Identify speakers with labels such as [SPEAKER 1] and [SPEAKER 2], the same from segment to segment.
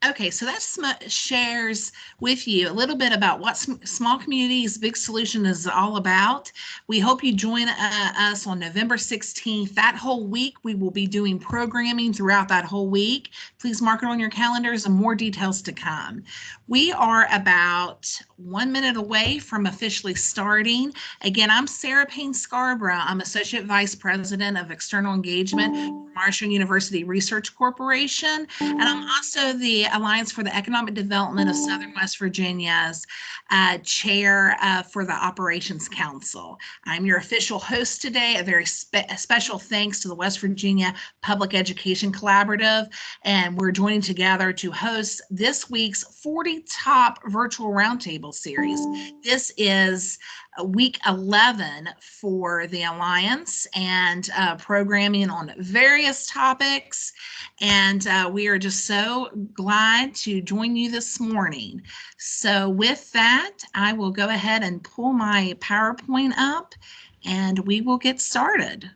[SPEAKER 1] Okay, so that shares with you a little bit about what Small Communities Big Solution is all about. We hope you join us on November 16th. That whole week, we will be doing programming throughout that whole week. Please mark it on your calendars and more details to come. We are about 1 minute away from officially starting. Again, I'm Sarah Payne Scarborough. I'm Associate Vice President of External Engagement for Marshall University Research Corporation, and I'm also the Alliance for the Economic Development of Southern West Virginia's chair for the Operations Council. I'm your official host today. A very special thanks to the West Virginia Public Education Collaborative, and we're joining together to host this week's 40 Top Virtual Roundtable Series. This is week 11 for the Alliance, and programming on various topics, and we are just so glad to join you this morning. So with that, I will go ahead and pull my PowerPoint up and we will get started.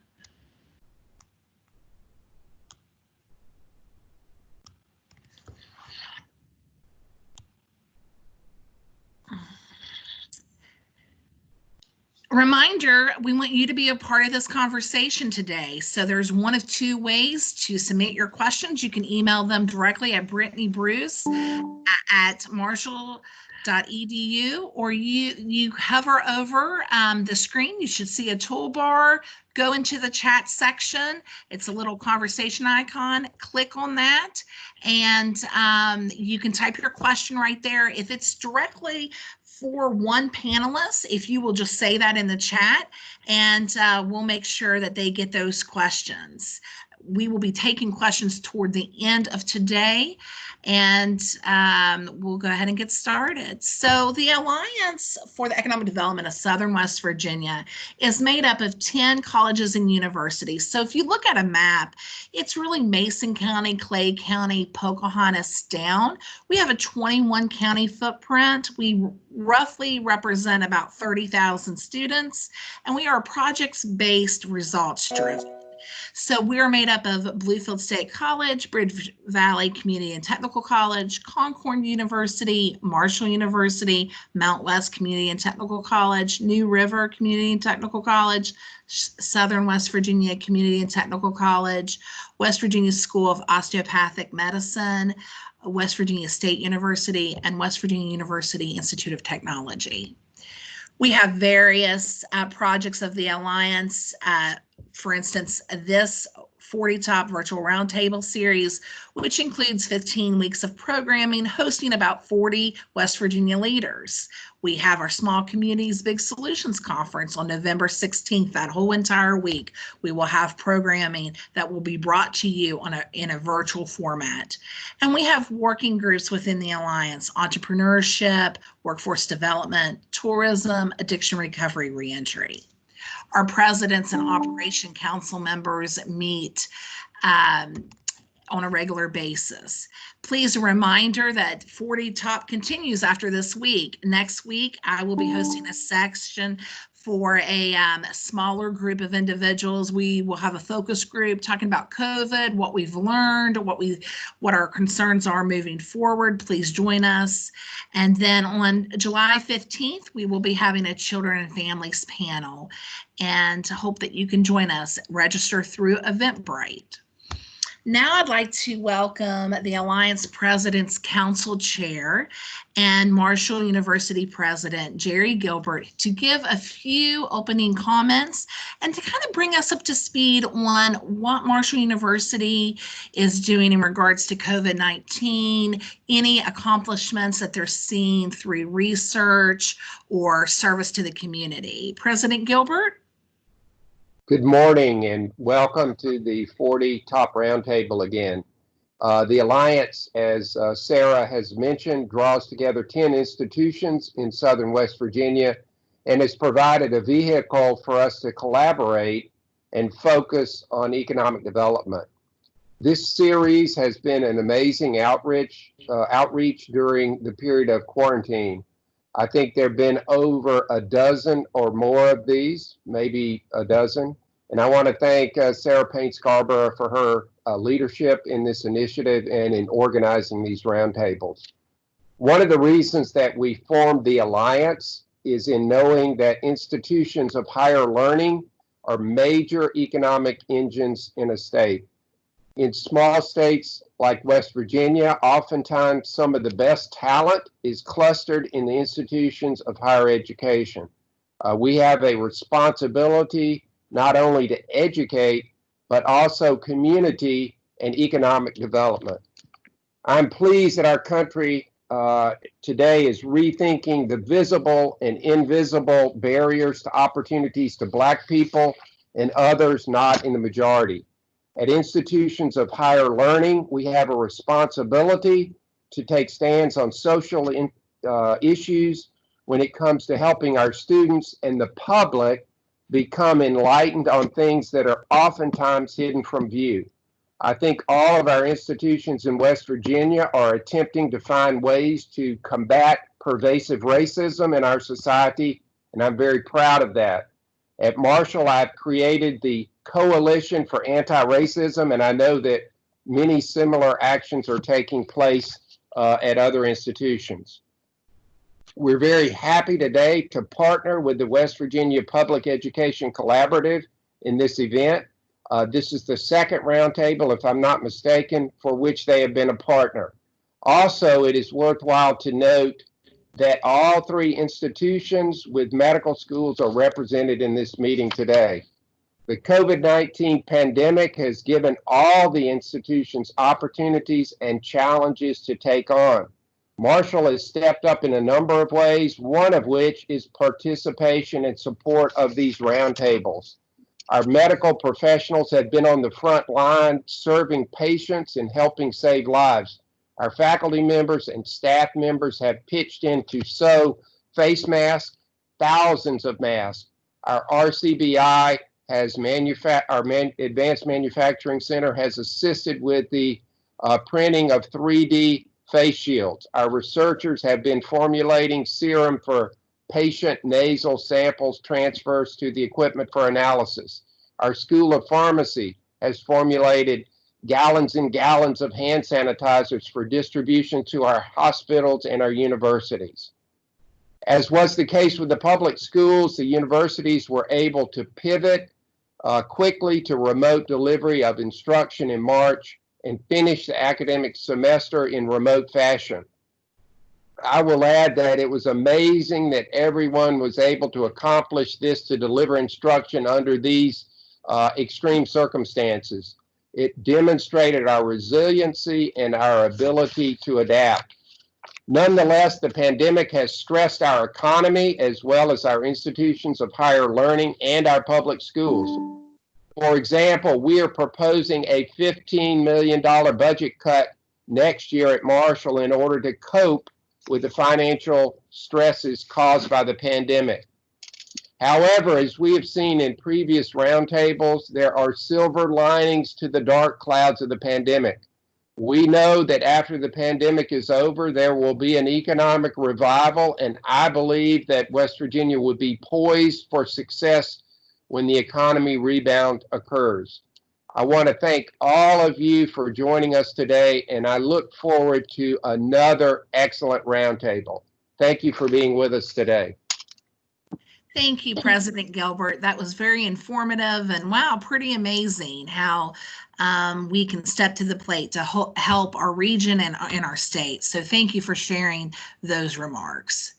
[SPEAKER 1] Reminder, we want you to be a part of this conversation today. So there's one of two ways to submit your questions. You can email them directly at Brittany Bruce at marshall.edu, or you hover over the screen. You should see a toolbar. Go into the chat section. It's a little conversation icon. Click on that, and you can type your question right there. If it's directly for one panelist, if you will just say that in the chat, and we'll make sure that they get those questions. We will be taking questions toward the end of today, and we'll go ahead and get started. So the Alliance for the Economic Development of Southern West Virginia is made up of 10 colleges and universities. So if you look at a map, it's really Mason County, Clay County, Pocahontas down. We have a 21 county footprint. We roughly represent about 30,000 students, and we are projects-based, results-driven. So we're made up of Bluefield State College, Bridge Valley Community and Technical College, Concord University, Marshall University, Mount West Community and Technical College, New River Community and Technical College, Southern West Virginia Community and Technical College, West Virginia School of Osteopathic Medicine, West Virginia State University, and West Virginia University Institute of Technology. We have various projects of the Alliance. For instance, this 40 Top Virtual Roundtable Series, which includes 15 weeks of programming, hosting about 40 West Virginia leaders. We have our Small Communities Big Solutions Conference on November 16th, that whole entire week. We will have programming that will be brought to you in a virtual format. And we have working groups within the Alliance: entrepreneurship, workforce development, tourism, addiction recovery, reentry. Our presidents and operation council members meet on a regular basis. Please, a reminder that 40 Top continues after this week. Next week, I will be hosting a section for a smaller group of individuals. We will have a focus group talking about COVID, what we've learned, what our concerns are moving forward. Please join us. And then on July 15th, we will be having a children and families panel, and hope that you can join us. Register through Eventbrite. Now I'd like to welcome the Alliance President's Council Chair and Marshall University President Jerry Gilbert to give a few opening comments and to kind of bring us up to speed on what Marshall University is doing in regards to COVID-19, any accomplishments that they're seeing through research or service to the community. President Gilbert?
[SPEAKER 2] Good morning and welcome to the 40 Top Roundtable again. The Alliance, as Sarah has mentioned, draws together 10 institutions in Southern West Virginia and has provided a vehicle for us to collaborate and focus on economic development. This series has been an amazing outreach during the period of quarantine. I think there have been over a dozen or more of these, maybe a dozen. And I want to thank Sarah Payne-Scarborough for her leadership in this initiative and in organizing these roundtables. One of the reasons that we formed the Alliance is in knowing that institutions of higher learning are major economic engines in a state. In small states like West Virginia, oftentimes some of the best talent is clustered in the institutions of higher education. We have a responsibility not only to educate, but also community and economic development. I'm pleased that our country today is rethinking the visible and invisible barriers to opportunities to Black people and others not in the majority. At institutions of higher learning, we have a responsibility to take stands on social issues when it comes to helping our students and the public become enlightened on things that are oftentimes hidden from view. I think all of our institutions in West Virginia are attempting to find ways to combat pervasive racism in our society, and I'm very proud of that. At Marshall, I've created the Coalition for Anti-Racism, and I know that many similar actions are taking place at other institutions. We're very happy today to partner with the West Virginia Public Education Collaborative in this event. This is the second roundtable, if I'm not mistaken, for which they have been a partner. Also, it is worthwhile to note that all three institutions with medical schools are represented in this meeting today. The COVID-19 pandemic has given all the institutions opportunities and challenges to take on. Marshall has stepped up in a number of ways, one of which is participation and support of these roundtables. Our medical professionals have been on the front line serving patients and helping save lives. Our faculty members and staff members have pitched in to sew face masks, thousands of masks. Our RCBI has Advanced Manufacturing Center has assisted with the printing of 3D face shields. Our researchers have been formulating serum for patient nasal samples transfers to the equipment for analysis. Our School of Pharmacy has formulated gallons and gallons of hand sanitizers for distribution to our hospitals and our universities. As was the case with the public schools, the universities were able to pivot quickly to remote delivery of instruction in March and finish the academic semester in remote fashion. I will add that it was amazing that everyone was able to accomplish this, to deliver instruction under these extreme circumstances. It demonstrated our resiliency and our ability to adapt. Nonetheless, the pandemic has stressed our economy as well as our institutions of higher learning and our public schools. For example, we are proposing a $15 million budget cut next year at Marshall in order to cope with the financial stresses caused by the pandemic. However, as we have seen in previous roundtables, there are silver linings to the dark clouds of the pandemic. We know that after the pandemic is over, there will be an economic revival, and I believe that West Virginia would be poised for success when the economy rebound occurs. I want to thank all of you for joining us today, and I look forward to another excellent roundtable. Thank you for being with us today.
[SPEAKER 1] Thank you, President Gilbert. That was very informative, and wow, pretty amazing how we can step to the plate to help our region and our state. So thank you for sharing those remarks.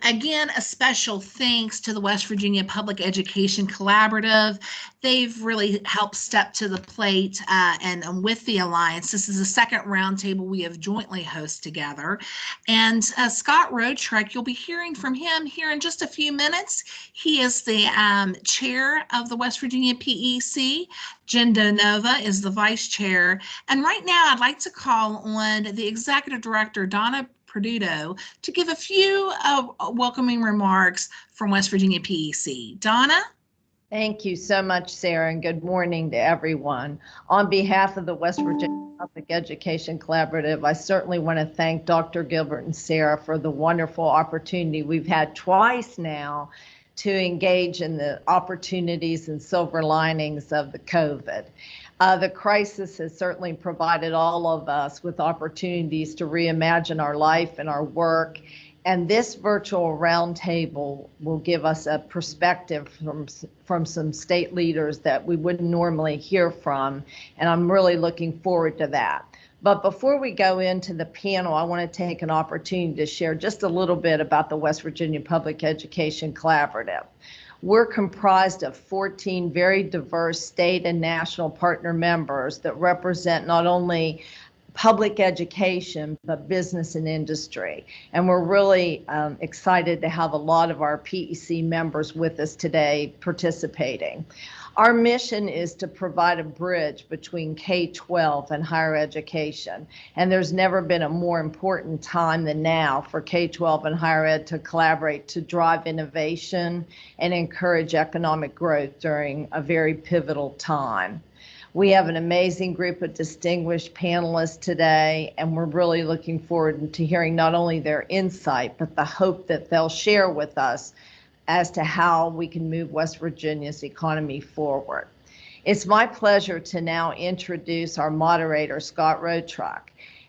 [SPEAKER 1] Again, a special thanks to the West Virginia Public Education Collaborative. They've really helped step to the plate and with the Alliance. This is the second roundtable we have jointly hosted together. And Scott Roadtrek, you'll be hearing from him here in just a few minutes. He is the chair of the West Virginia PEC. Jen Donova is the vice chair. And right now I'd like to call on the executive director, Donna Perduto, to give a few welcoming remarks from West Virginia PEC. Donna?
[SPEAKER 3] Thank you so much, Sarah, and good morning to everyone. On behalf of the West Virginia Public Education Collaborative, I certainly want to thank Dr. Gilbert and Sarah for the wonderful opportunity we've had twice now to engage in the opportunities and silver linings of the COVID. The crisis has certainly provided all of us with opportunities to reimagine our life and our work. And this virtual roundtable will give us a perspective from some state leaders that we wouldn't normally hear from. And I'm really looking forward to that. But before we go into the panel, I want to take an opportunity to share just a little bit about the West Virginia Public Education Collaborative. We're comprised of 14 very diverse state and national partner members that represent not only public education, but business and industry. And we're really excited to have a lot of our PEC members with us today participating. Our mission is to provide a bridge between K-12 and higher education. And there's never been a more important time than now for K-12 and higher ed to collaborate to drive innovation and encourage economic growth during a very pivotal time. We have an amazing group of distinguished panelists today, and we're really looking forward to hearing not only their insight, but the hope that they'll share with us as to how we can move West Virginia's economy forward. It's my pleasure to now introduce our moderator, Scott Roadtruck.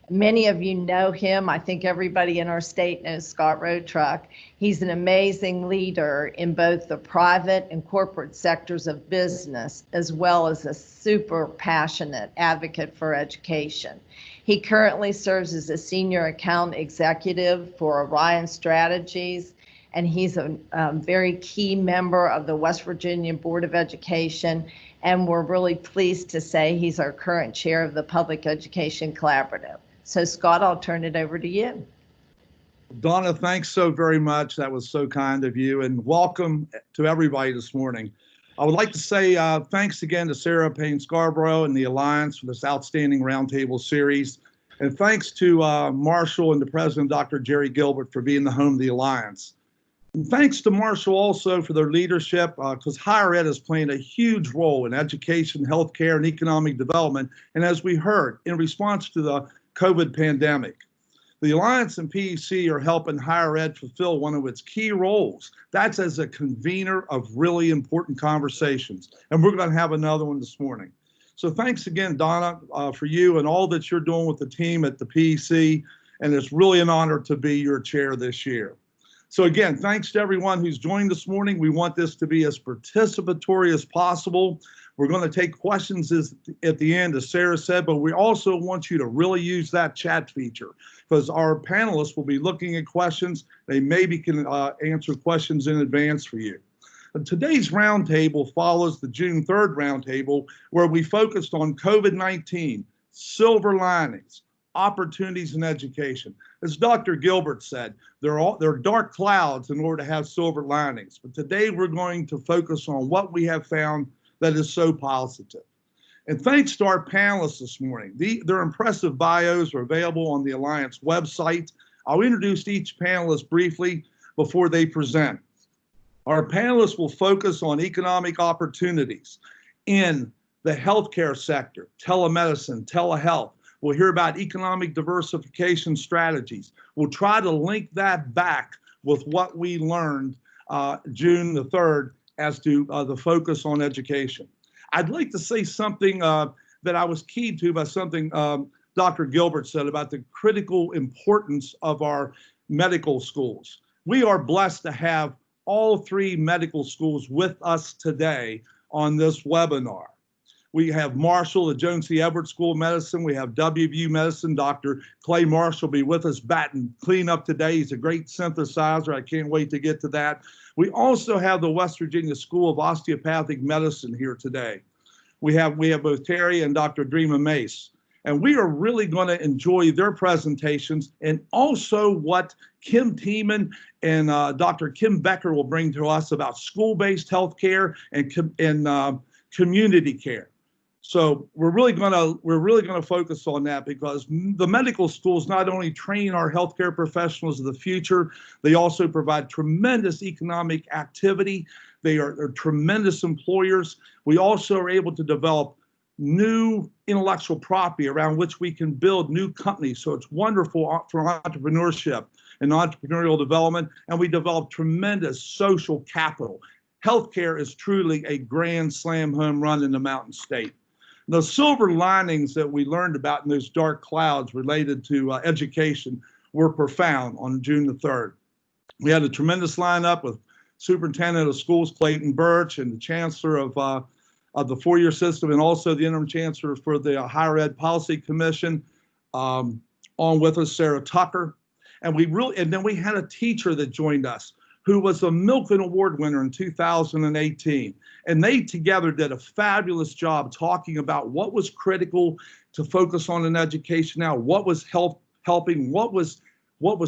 [SPEAKER 3] Many of you know him. I think everybody in our state knows Scott Roadtruck. He's an amazing leader in both the private and corporate sectors of business, as well as a super passionate advocate for education. He currently serves as a senior account executive for Orion Strategies, and he's a very key member of the West Virginia Board of Education, and we're really pleased to say he's our current chair of the Public Education Collaborative. So Scott, I'll turn it over to you.
[SPEAKER 4] Donna, thanks so very much. That was so kind of you, and welcome to everybody this morning. I would like to say thanks again to Sarah Payne Scarborough and the Alliance for this outstanding roundtable series. And thanks to Marshall and the president, Dr. Jerry Gilbert, for being the home of the Alliance. And thanks to Marshall also for their leadership, because higher ed is playing a huge role in education, healthcare, and economic development. And as we heard, in response to the COVID pandemic, the Alliance and PEC are helping higher ed fulfill one of its key roles. That's as a convener of really important conversations. And we're going to have another one this morning. So thanks again, Donna, for you and all that you're doing with the team at the PEC. And it's really an honor to be your chair this year. So again, thanks to everyone who's joined this morning. We want this to be as participatory as possible. We're going to take questions at the end, as Sarah said, but we also want you to really use that chat feature, because our panelists will be looking at questions. They maybe can answer questions in advance for you. And today's roundtable follows the June 3rd roundtable, where we focused on COVID-19, silver linings, opportunities in education. As Dr. Gilbert said, there are dark clouds in order to have silver linings. But today we're going to focus on what we have found that is so positive. And thanks to our panelists this morning. Their impressive bios are available on the Alliance website. I'll introduce each panelist briefly before they present. Our panelists will focus on economic opportunities in the healthcare sector, telemedicine, telehealth. We'll hear about economic diversification strategies. We'll try to link that back with what we learned June the 3rd as to the focus on education. I'd like to say something that I was keyed to by something Dr. Gilbert said about the critical importance of our medical schools. We are blessed to have all three medical schools with us today on this webinar. We have Marshall, the Joan C. Everett School of Medicine. We have WVU Medicine. Dr. Clay Marshall will be with us batting cleanup today. He's a great synthesizer. I can't wait to get to that. We also have the West Virginia School of Osteopathic Medicine here today. We have both Terry and Dr. Dreama Mace. And we are really going to enjoy their presentations, and also what Kim Tiemann and Dr. Kim Becker will bring to us about school-based healthcare and community care. So we're really going to focus on that, because the medical schools not only train our healthcare professionals of the future, they also provide tremendous economic activity. They're tremendous employers. We also are able to develop new intellectual property around which we can build new companies. So it's wonderful for entrepreneurship. and entrepreneurial development, and we developed tremendous social capital. Healthcare is truly a grand slam home run in the Mountain State. The silver linings that we learned about in those dark clouds related to education were profound on June the 3rd. We had a tremendous lineup with Superintendent of Schools Clayton Birch and the Chancellor of the four-year system, and also the Interim Chancellor for the Higher Ed Policy Commission, on with us, Sarah Tucker. And then we had a teacher that joined us who was a Milken Award winner in 2018. And they together did a fabulous job talking about what was critical to focus on in education now, what was helping, what was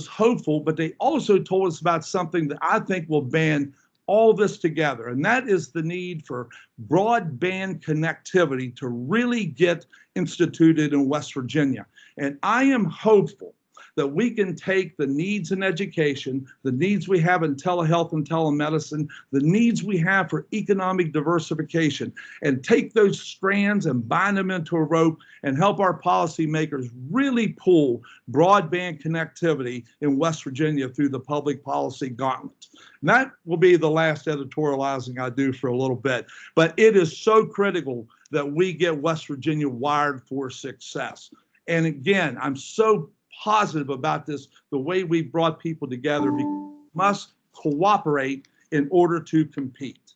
[SPEAKER 4] hopeful, but they also told us about something that I think will band all this together, and that is the need for broadband connectivity to really get instituted in West Virginia. And I am hopeful that we can take the needs in education, the needs we have in telehealth and telemedicine, the needs we have for economic diversification, and take those strands and bind them into a rope and help our policymakers really pull broadband connectivity in West Virginia through the public policy gauntlet. And that will be the last editorializing I do for a little bit, but it is so critical that we get West Virginia wired for success. And again, I'm so positive about this, the way we brought people together. We must cooperate in order to compete.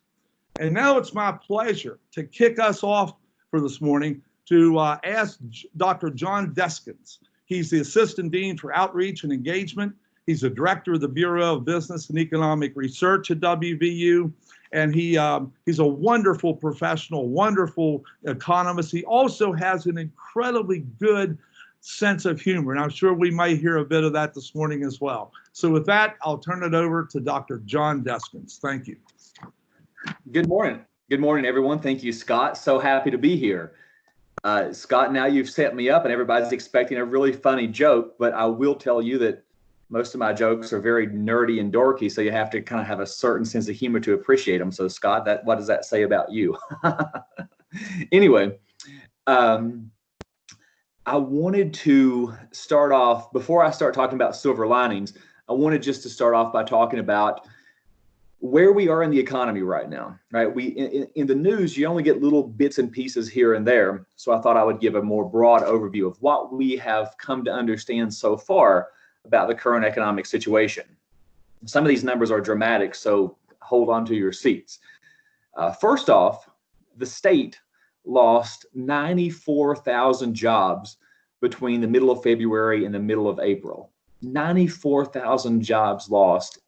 [SPEAKER 4] And now it's my pleasure to kick us off for this morning to ask Dr. John Deskins. He's the Assistant Dean for Outreach and Engagement. He's the Director of the Bureau of Business and Economic Research at WVU. And he's a wonderful professional, wonderful economist. He also has an incredibly good sense of humor, and I'm sure we might hear a bit of that this morning as well. So with that, I'll turn it over to Dr. John Deskins. Thank you.
[SPEAKER 5] Good morning. Good morning, everyone. Thank you, Scott. So happy to be here. Scott, now you've set me up and everybody's expecting a really funny joke, but I will tell you that most of my jokes are very nerdy and dorky, so you have to kind of have a certain sense of humor to appreciate them. So Scott, what does that say about you? Anyway, I wanted to start off, before I start talking about silver linings, I wanted just to start off by talking about where we are in the economy right now, right? In the news, you only get little bits and pieces here and there. So I thought I would give a more broad overview of what we have come to understand so far about the current economic situation. Some of these numbers are dramatic, so hold on to your seats. First off, the state lost 94,000 jobs between the middle of February and the middle of April. 94,000 jobs lost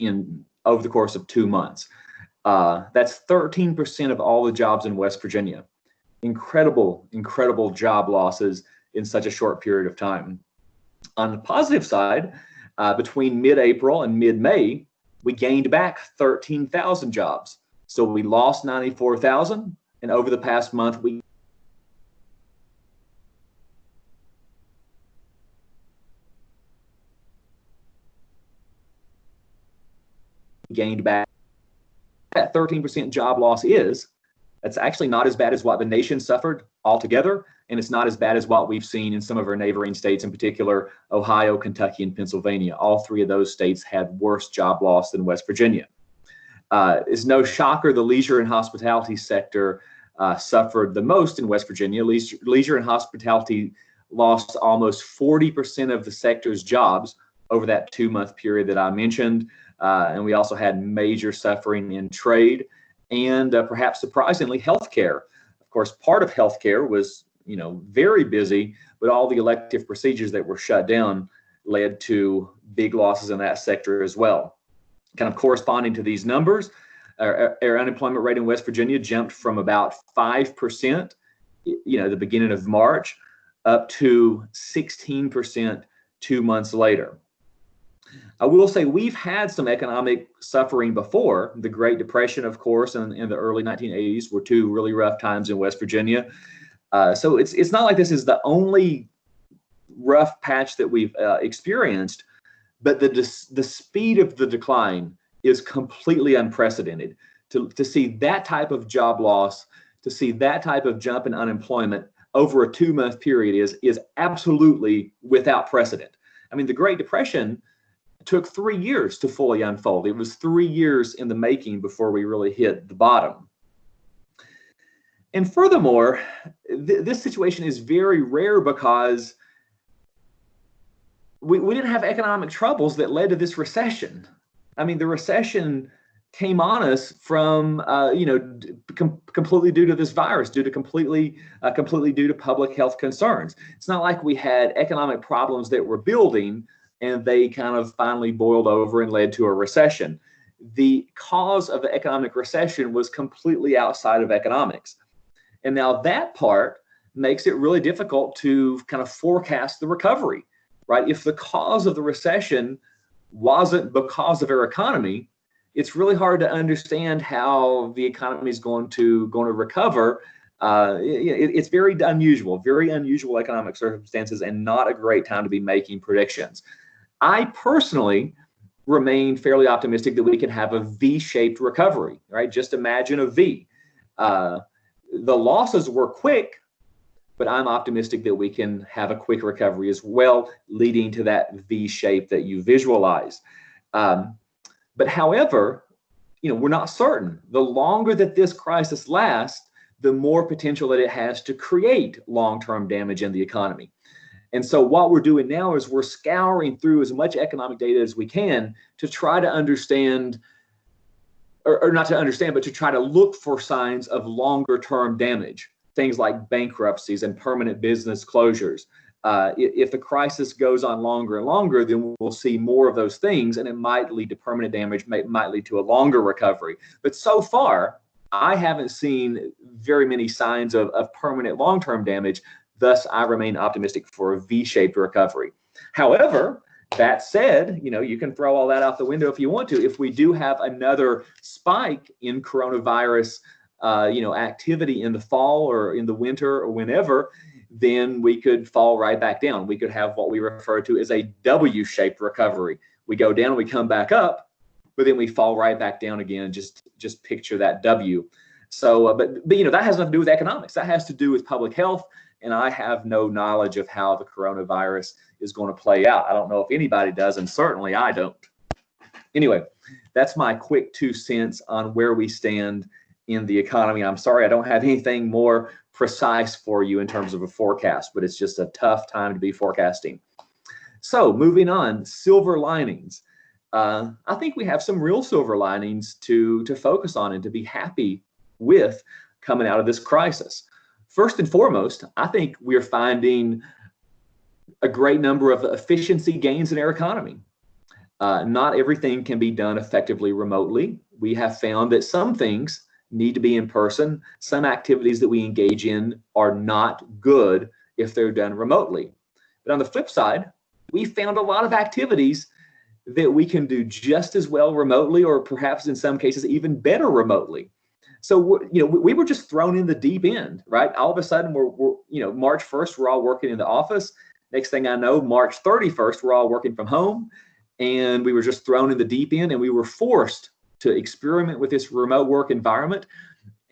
[SPEAKER 5] over the course of 2 months. That's 13% of all the jobs in West Virginia. Incredible, incredible job losses in such a short period of time. On the positive side, between mid-April and mid-May, we gained back 13,000 jobs. So we lost 94,000, and over the past month, we gained back. That 13% job loss that's actually not as bad as what the nation suffered altogether, and it's not as bad as what we've seen in some of our neighboring states, in particular Ohio, Kentucky, and Pennsylvania. All three of those states had worse job loss than West Virginia. It's no shocker the leisure and hospitality sector suffered the most in West Virginia. Leisure and hospitality lost almost 40% of the sector's jobs over that 2-month period that I mentioned. And we also had major suffering in trade and perhaps surprisingly, healthcare. Of course, part of healthcare was, very busy, but all the elective procedures that were shut down led to big losses in that sector as well. Kind of corresponding to these numbers, our unemployment rate in West Virginia jumped from about 5%, the beginning of March, up to 16% 2 months later. I will say we've had some economic suffering before. The Great Depression, of course, and in the early 1980s were two really rough times in West Virginia. So it's not like this is the only rough patch that we've experienced, but the speed of the decline is completely unprecedented. To see that type of job loss, to see that type of jump in unemployment over a 2-month period is absolutely without precedent. I mean, the Great Depression, took 3 years to fully unfold. It was 3 years in the making before we really hit the bottom. And furthermore, this situation is very rare because we didn't have economic troubles that led to this recession. I mean, the recession came on us from, completely due to this virus, completely due to public health concerns. It's not like we had economic problems that were building and they kind of finally boiled over and led to a recession. The cause of the economic recession was completely outside of economics. And now that part makes it really difficult to kind of forecast the recovery, right? If the cause of the recession wasn't because of our economy, it's really hard to understand how the economy is going to recover. It's very unusual economic circumstances, and not a great time to be making predictions. I personally remain fairly optimistic that we can have a V-shaped recovery, right? Just imagine a V. The losses were quick, but I'm optimistic that we can have a quick recovery as well, leading to that V shape that you visualize. But however, we're not certain. The longer that this crisis lasts, the more potential that it has to create long-term damage in the economy. And so what we're doing now is we're scouring through as much economic data as we can to try to understand, or not to understand, but to try to look for signs of longer term damage, things like bankruptcies and permanent business closures. If the crisis goes on longer and longer, then we'll see more of those things, and it might lead to permanent damage, might lead to a longer recovery. But so far, I haven't seen very many signs of permanent long-term damage. Thus, I remain optimistic for a V-shaped recovery. However, that said, you can throw all that out the window if you want to. If we do have another spike in coronavirus, activity in the fall or in the winter or whenever, then we could fall right back down. We could have what we refer to as a W-shaped recovery. We go down, we come back up, but then we fall right back down again. Just picture that W. So, but that has nothing to do with economics. That has to do with public health. And I have no knowledge of how the coronavirus is going to play out. I don't know if anybody does, and certainly I don't. Anyway, that's my quick 2 cents on where we stand in the economy. I'm sorry I don't have anything more precise for you in terms of a forecast, but it's just a tough time to be forecasting. So moving on, silver linings. I think we have some real silver linings to focus on and to be happy with coming out of this crisis. First and foremost, I think we're finding a great number of efficiency gains in our economy. Not everything can be done effectively remotely. We have found that some things need to be in person. Some activities that we engage in are not good if they're done remotely. But on the flip side, we found a lot of activities that we can do just as well remotely, or perhaps in some cases even better remotely. So, we were just thrown in the deep end, right? All of a sudden, we're March 1st, we're all working in the office. Next thing I know, March 31st, we're all working from home. And we were just thrown in the deep end, and we were forced to experiment with this remote work environment.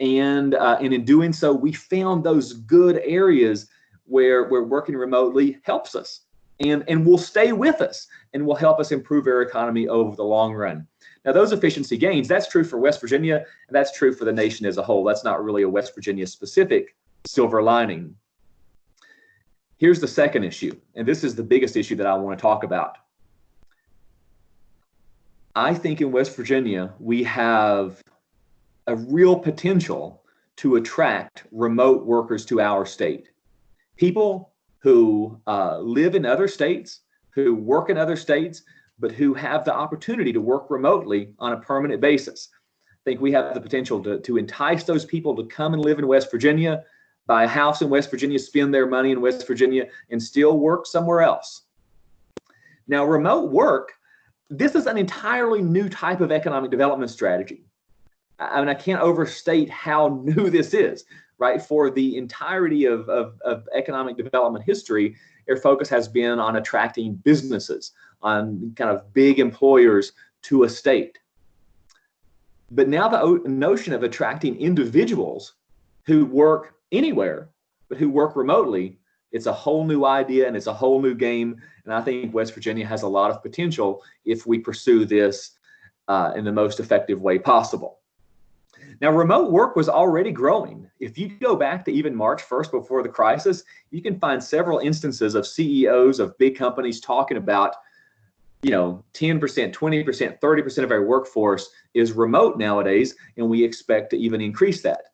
[SPEAKER 5] And in doing so, we found those good areas where working remotely helps us and will stay with us and will help us improve our economy over the long run. Now, those efficiency gains, that's true for West Virginia, and that's true for the nation as a whole. That's not really a West Virginia specific silver lining. Here's the second issue, and this is the biggest issue that I want to talk about. I think in West Virginia, we have a real potential to attract remote workers to our state. People who live in other states, who work in other states, but who have the opportunity to work remotely on a permanent basis. I think we have the potential to entice those people to come and live in West Virginia, buy a house in West Virginia, spend their money in West Virginia, and still work somewhere else. Now, remote work, this is an entirely new type of economic development strategy. I mean, I can't overstate how new this is, right? For the entirety of economic development history, our focus has been on attracting businesses, on kind of big employers to a state. But now the notion of attracting individuals who work anywhere, but who work remotely, It's a whole new idea and it's a whole new game. And I think West Virginia has a lot of potential if we pursue this in the most effective way possible. Now, remote work was already growing. If you go back to even March 1st before the crisis, you can find several instances of CEOs of big companies talking about, 10%, 20%, 30% of our workforce is remote nowadays, and we expect to even increase that.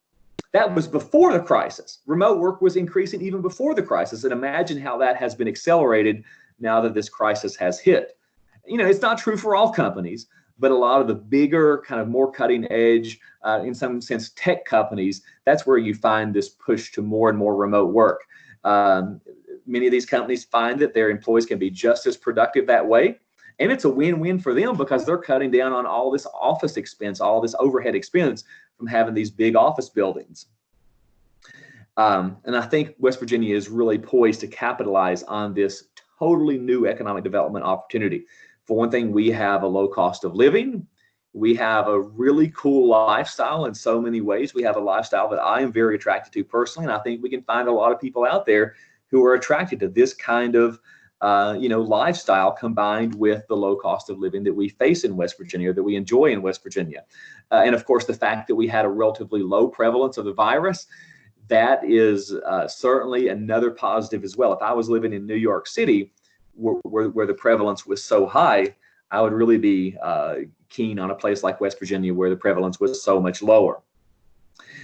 [SPEAKER 5] That was before the crisis. Remote work was increasing even before the crisis, and imagine how that has been accelerated now that this crisis has hit. It's not true for all companies, but a lot of the bigger, kind of more cutting edge, in some sense, tech companies, that's where you find this push to more and more remote work. Many of these companies find that their employees can be just as productive that way. And it's a win-win for them because they're cutting down on all this office expense, all this overhead expense from having these big office buildings. And I think West Virginia is really poised to capitalize on this totally new economic development opportunity. For one thing, we have a low cost of living. We have a really cool lifestyle in so many ways. We have a lifestyle that I am very attracted to personally, and I think we can find a lot of people out there who are attracted to this kind of lifestyle combined with the low cost of living that we face in West Virginia, that we enjoy in West Virginia. And of course, the fact that we had a relatively low prevalence of the virus, that is certainly another positive as well. If I was living in New York City, where the prevalence was so high, I would really be keen on a place like West Virginia where the prevalence was so much lower.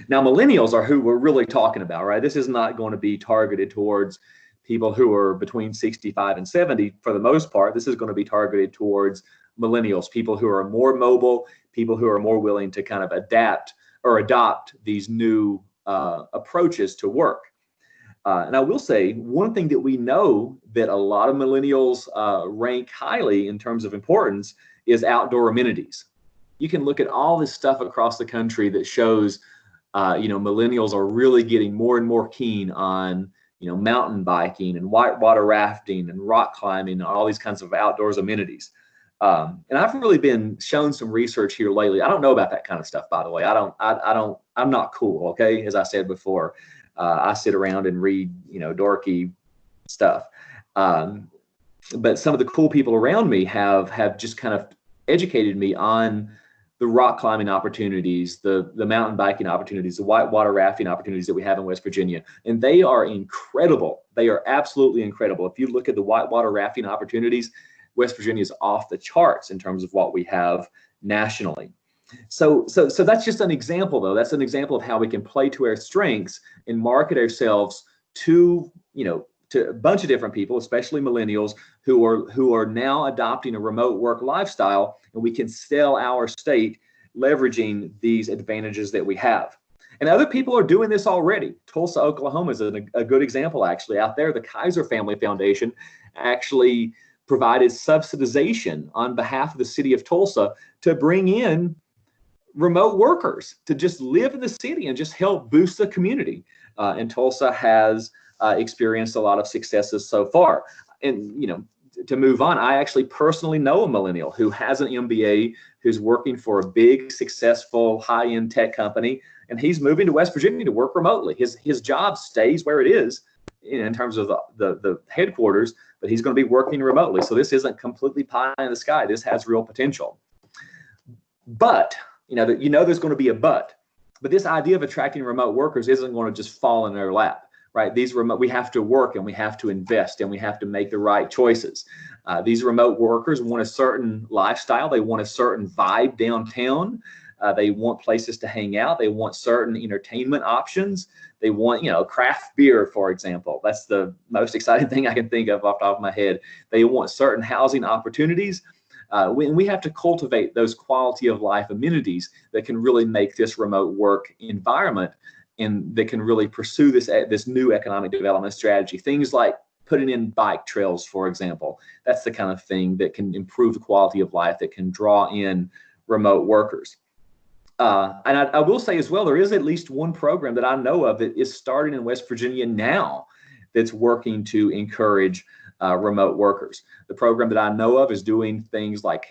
[SPEAKER 5] Now, millennials are who we're really talking about, right? This is not going to be targeted towards people who are between 65 and 70 for the most part. This is going to be targeted towards millennials, people who are more mobile, people who are more willing to kind of adapt or adopt these new approaches to work. And I will say one thing that we know that a lot of millennials rank highly in terms of importance is outdoor amenities. You can look at all this stuff across the country that shows, millennials are really getting more and more keen on, mountain biking and whitewater rafting and rock climbing and all these kinds of outdoors amenities. And I've really been shown some research here lately. I don't know about that kind of stuff, by the way. I'm not cool. Okay. As I said before, I sit around and read, dorky stuff. But some of the cool people around me have just kind of educated me on the rock climbing opportunities, the mountain biking opportunities, the whitewater rafting opportunities that we have in West Virginia. And they are incredible. They are absolutely incredible. If you look at the whitewater rafting opportunities, West Virginia is off the charts in terms of what we have nationally. So that's just an example, though. That's an example of how we can play to our strengths and market ourselves to a bunch of different people, especially millennials who are now adopting a remote work lifestyle, and we can sell our state leveraging these advantages that we have. And other people are doing this already. Tulsa, Oklahoma is a good example, actually. Out there, the Kaiser Family Foundation actually provided subsidization on behalf of the city of Tulsa to bring in remote workers to just live in the city and just help boost the community. And Tulsa has experienced a lot of successes so far. And, to move on, I actually personally know a millennial who has an MBA, who's working for a big, successful, high-end tech company, and he's moving to West Virginia to work remotely. His job stays where it is in terms of the headquarters, but he's going to be working remotely. So this isn't completely pie in the sky. This has real potential. But, there's going to be a but. But this idea of attracting remote workers isn't going to just fall in their lap. Right? We have to work and we have to invest and we have to make the right choices. These remote workers want a certain lifestyle. They want a certain vibe downtown. They want places to hang out. They want certain entertainment options. They want, craft beer, for example. That's the most exciting thing I can think of off the top of my head. They want certain housing opportunities. We have to cultivate those quality of life amenities that can really make this remote work environment and that can really pursue this new economic development strategy. Things like putting in bike trails, for example. That's the kind of thing that can improve the quality of life, that can draw in remote workers. And I will say as well, there is at least one program that I know of that is starting in West Virginia now that's working to encourage remote workers. The program that I know of is doing things like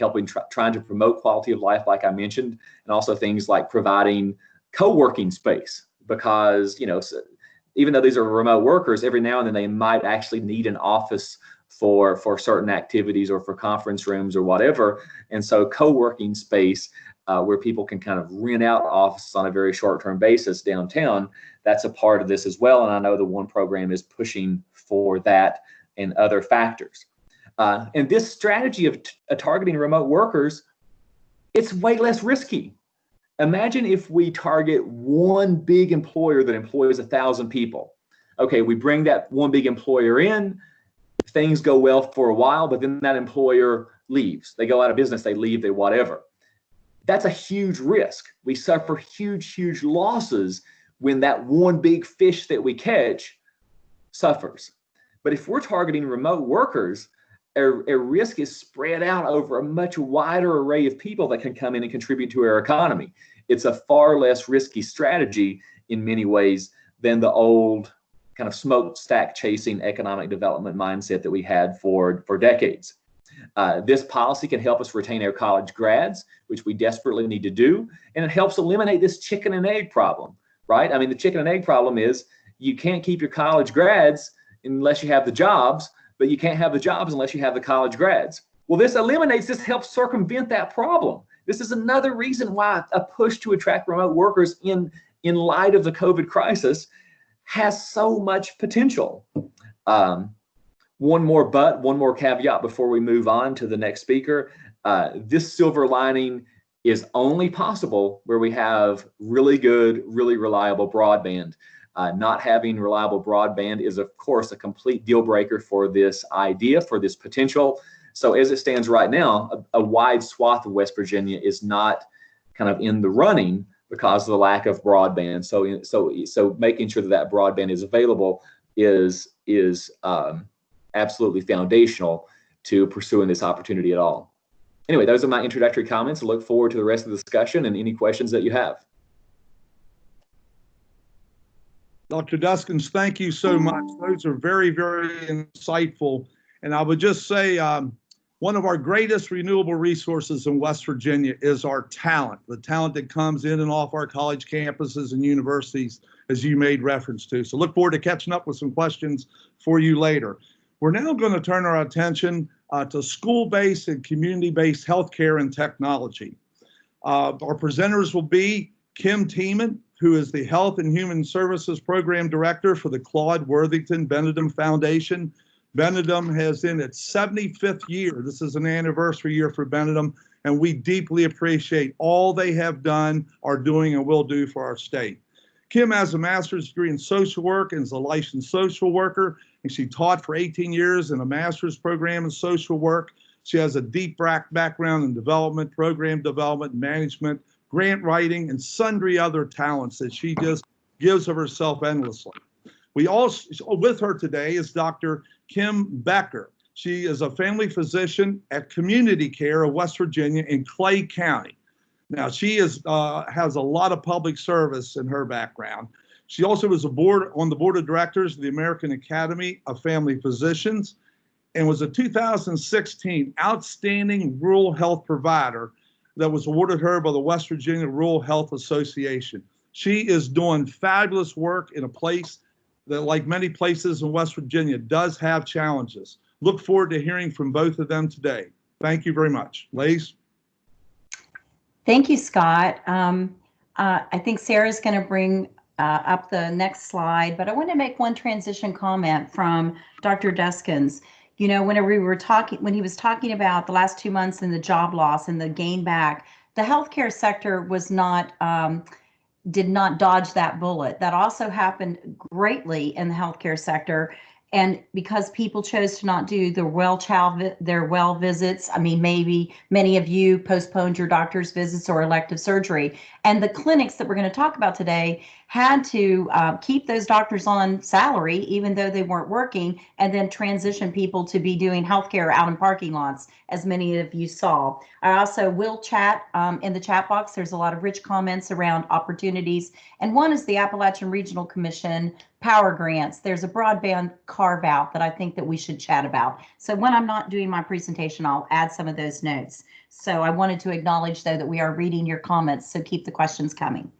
[SPEAKER 5] trying to promote quality of life, like I mentioned, and also things like providing co-working space. Because even though these are remote workers, every now and then they might actually need an office for certain activities or for conference rooms or whatever. And so co-working space where people can kind of rent out offices on a very short-term basis downtown, that's a part of this as well. And I know the one program is pushing for that and other factors. And this strategy of targeting remote workers, it's way less risky. Imagine if we target one big employer that employs 1,000 people. Okay, we bring that one big employer in, things go well for a while, but then that employer leaves. They go out of business, they leave, they whatever. That's a huge risk. We suffer huge, huge losses when that one big fish that we catch suffers. But if we're targeting remote workers, a risk is spread out over a much wider array of people that can come in and contribute to our economy. It's a far less risky strategy in many ways than the old kind of smokestack chasing economic development mindset that we had for decades. This policy can help us retain our college grads, which we desperately need to do, and it helps eliminate this chicken and egg problem, right? I mean, the chicken and egg problem is you can't keep your college grads unless you have the jobs, but you can't have the jobs unless you have the college grads. Well, this helps circumvent that problem. This is another reason why a push to attract remote workers in light of the COVID crisis has so much potential. One more caveat before we move on to the next speaker. This silver lining is only possible where we have really good, really reliable broadband. Not having reliable broadband is, of course, a complete deal breaker for this idea, for this potential. So as it stands right now, a wide swath of West Virginia is not kind of in the running because of the lack of broadband. So making sure that broadband is available is absolutely foundational to pursuing this opportunity at all. Anyway, those are my introductory comments. I look forward to the rest of the discussion and any questions that you have.
[SPEAKER 4] Dr. Duskins, thank you so much. Those are very, very insightful. And I would just say one of our greatest renewable resources in West Virginia is our talent, the talent that comes in and off our college campuses and universities, as you made reference to. So look forward to catching up with some questions for you later. We're now going to turn our attention to school-based and community-based healthcare and technology. Our presenters will be Kim Tiemann, who is the Health and Human Services Program Director for the Claude Worthington Benedum Foundation. Benedum has in its 75th year. This is an anniversary year for Benedum, and we deeply appreciate all they have done, are doing, and will do for our state. Kim has a master's degree in social work and is a licensed social worker, and she taught for 18 years in a master's program in social work. She has a deep background in development, program development, management, grant writing, and sundry other talents that she just gives of herself endlessly. We also, with her today is Dr. Kim Becker. She is a family physician at Community Care of West Virginia in Clay County. Now, she has a lot of public service in her background. She also was on the board of directors of the American Academy of Family Physicians and was a 2016 Outstanding Rural Health Provider that was awarded her by the West Virginia Rural Health Association. She is doing fabulous work in a place that, like many places in West Virginia, does have challenges. Look forward to hearing from both of them today. Thank you very much. Ladies.
[SPEAKER 6] Thank you, Scott. I think Sarah's going to bring up the next slide, but I want to make one transition comment from Dr. Duskins. You know, when he was talking about the last 2 months and the job loss and the gain back, the healthcare sector was not, did not dodge that bullet. That also happened greatly in the healthcare sector. And because people chose to not do their well visits, I mean, maybe many of you postponed your doctor's visits or elective surgery. And the clinics that we're going to talk about today had to keep those doctors on salary, even though they weren't working, and then transition people to be doing healthcare out in parking lots, as many of you saw. I also will chat in the chat box. There's a lot of rich comments around opportunities. And one is the Appalachian Regional Commission power grants. There's a broadband carve out that I think that we should chat about. So when I'm not doing my presentation, I'll add some of those notes. So I wanted to acknowledge, though, that we are reading your comments, so keep the questions coming.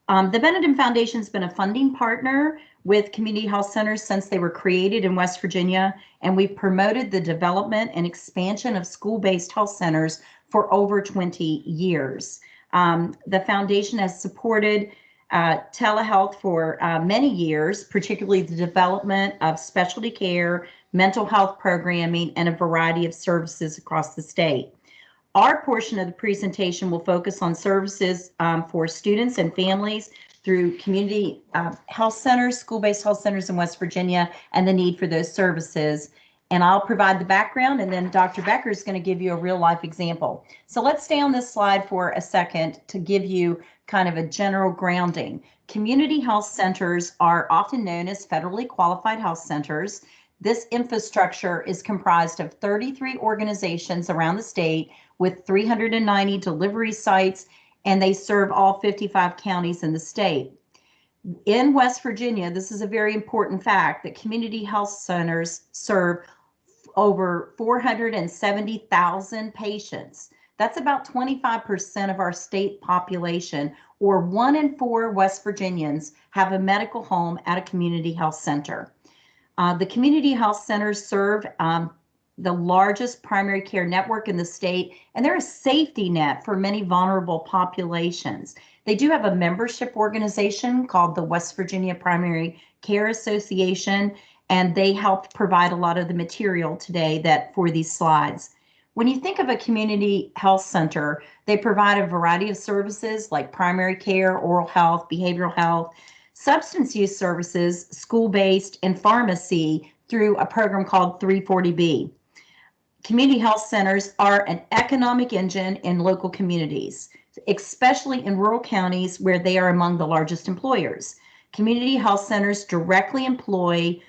[SPEAKER 6] The Benedum Foundation has been a funding partner with community health centers since they were created in West Virginia, and we've promoted the development and expansion of school-based health centers for over 20 years. The foundation has supported telehealth for many years, particularly the development of specialty care, mental health programming, and a variety of services across the state. Our portion of the presentation will focus on services for students and families through community health centers, school-based health centers in West Virginia, and the need for those services. And I'll provide the background, and then Dr. Becker is going to give you a real-life example. So let's stay on this slide for a second to give you kind of a general grounding. Community health centers are often known as federally qualified health centers. This infrastructure is comprised of 33 organizations around the state with 390 delivery sites, and they serve all 55 counties in the state. In West Virginia, this is a very important fact that community health centers serve over 470,000 patients. That's about 25% of our state population, or 1 in 4 West Virginians have a medical home at a community health center. The community health centers serve the largest primary care network in the state, and they're a safety net for many vulnerable populations. They do have a membership organization called the West Virginia Primary Care Association, and they helped provide a lot of the material today that for these slides. When you think of a community health center, they provide a variety of services like primary care, oral health, behavioral health, substance use services, school-based, and pharmacy through a program called 340B. Community health centers are an economic engine in local communities, especially in rural counties where they are among the largest employers. Community health centers directly employ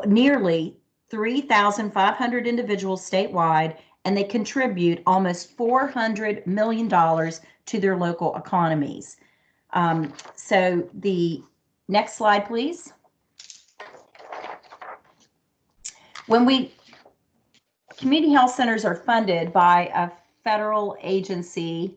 [SPEAKER 6] nearly 3,500 individuals statewide, and they contribute almost $400 million to their local economies. So the next slide, please. Community health centers are funded by a federal agency,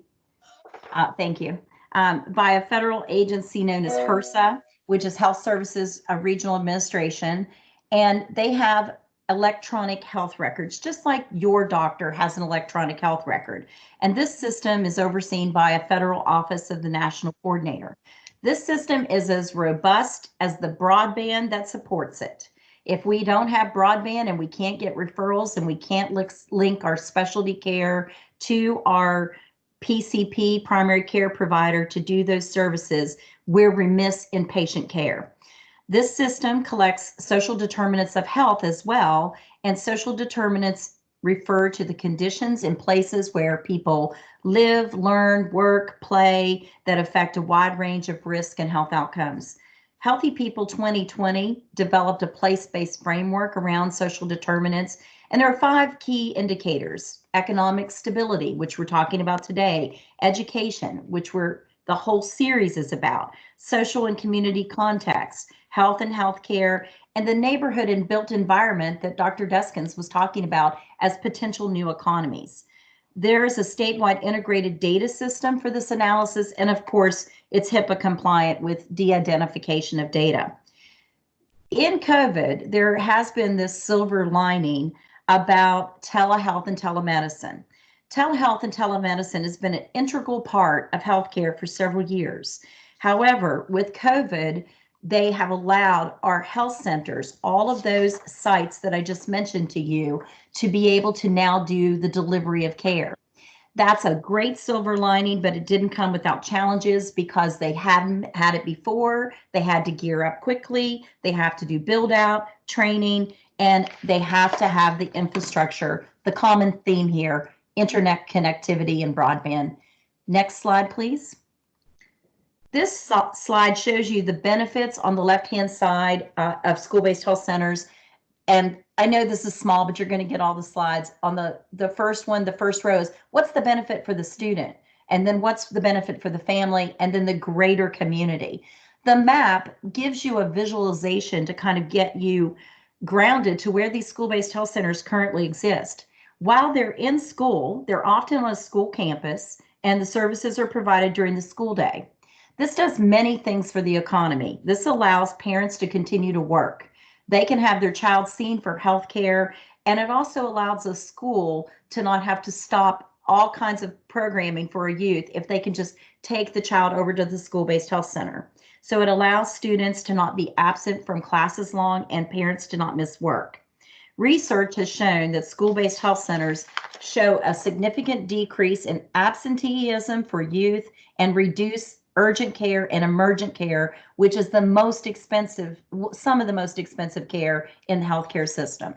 [SPEAKER 6] by a federal agency known as HRSA, which is Health Services Regional Administration, and they have electronic health records, just like your doctor has an electronic health record. And this system is overseen by a federal office of the national coordinator. This system is as robust as the broadband that supports it. If we don't have broadband and we can't get referrals and we can't link our specialty care to our PCP, primary care provider, to do those services, we're remiss in patient care. This system collects social determinants of health as well, and social determinants refer to the conditions and places where people live, learn, work, play that affect a wide range of risk and health outcomes. Healthy People 2020 developed a place-based framework around social determinants, and there are 5 key indicators: economic stability, which we're talking about today, education, which the whole series is about, social and community context, health and healthcare, and the neighborhood and built environment that Dr. Deskins was talking about as potential new economies. There is a statewide integrated data system for this analysis, and of course, it's HIPAA compliant with de-identification of data. In COVID, there has been this silver lining about telehealth and telemedicine. Telehealth and telemedicine has been an integral part of healthcare for several years. However, with COVID, they have allowed our health centers, all of those sites that I just mentioned to you, to be able to now do the delivery of care. That's a great silver lining, but it didn't come without challenges because they hadn't had it before. They had to gear up quickly. They have to do build out, training, and they have to have the infrastructure. The common theme here, internet connectivity and broadband. Next slide, please. This slide shows you the benefits on the left-hand side of school-based health centers. And I know this is small, but you're going to get all the slides. On the first one, the first row is what's the benefit for the student? And then what's the benefit for the family? And then the greater community. The map gives you a visualization to kind of get you grounded to where these school-based health centers currently exist. While they're in school, they're often on a school campus, and the services are provided during the school day. This does many things for the economy. This allows parents to continue to work. They can have their child seen for health care, and it also allows a school to not have to stop all kinds of programming for a youth if they can just take the child over to the school-based health center. So it allows students to not be absent from classes long and parents to not miss work. Research has shown that school-based health centers show a significant decrease in absenteeism for youth and reduce urgent care and emergent care, which is the most expensive, some of the most expensive care in the healthcare system.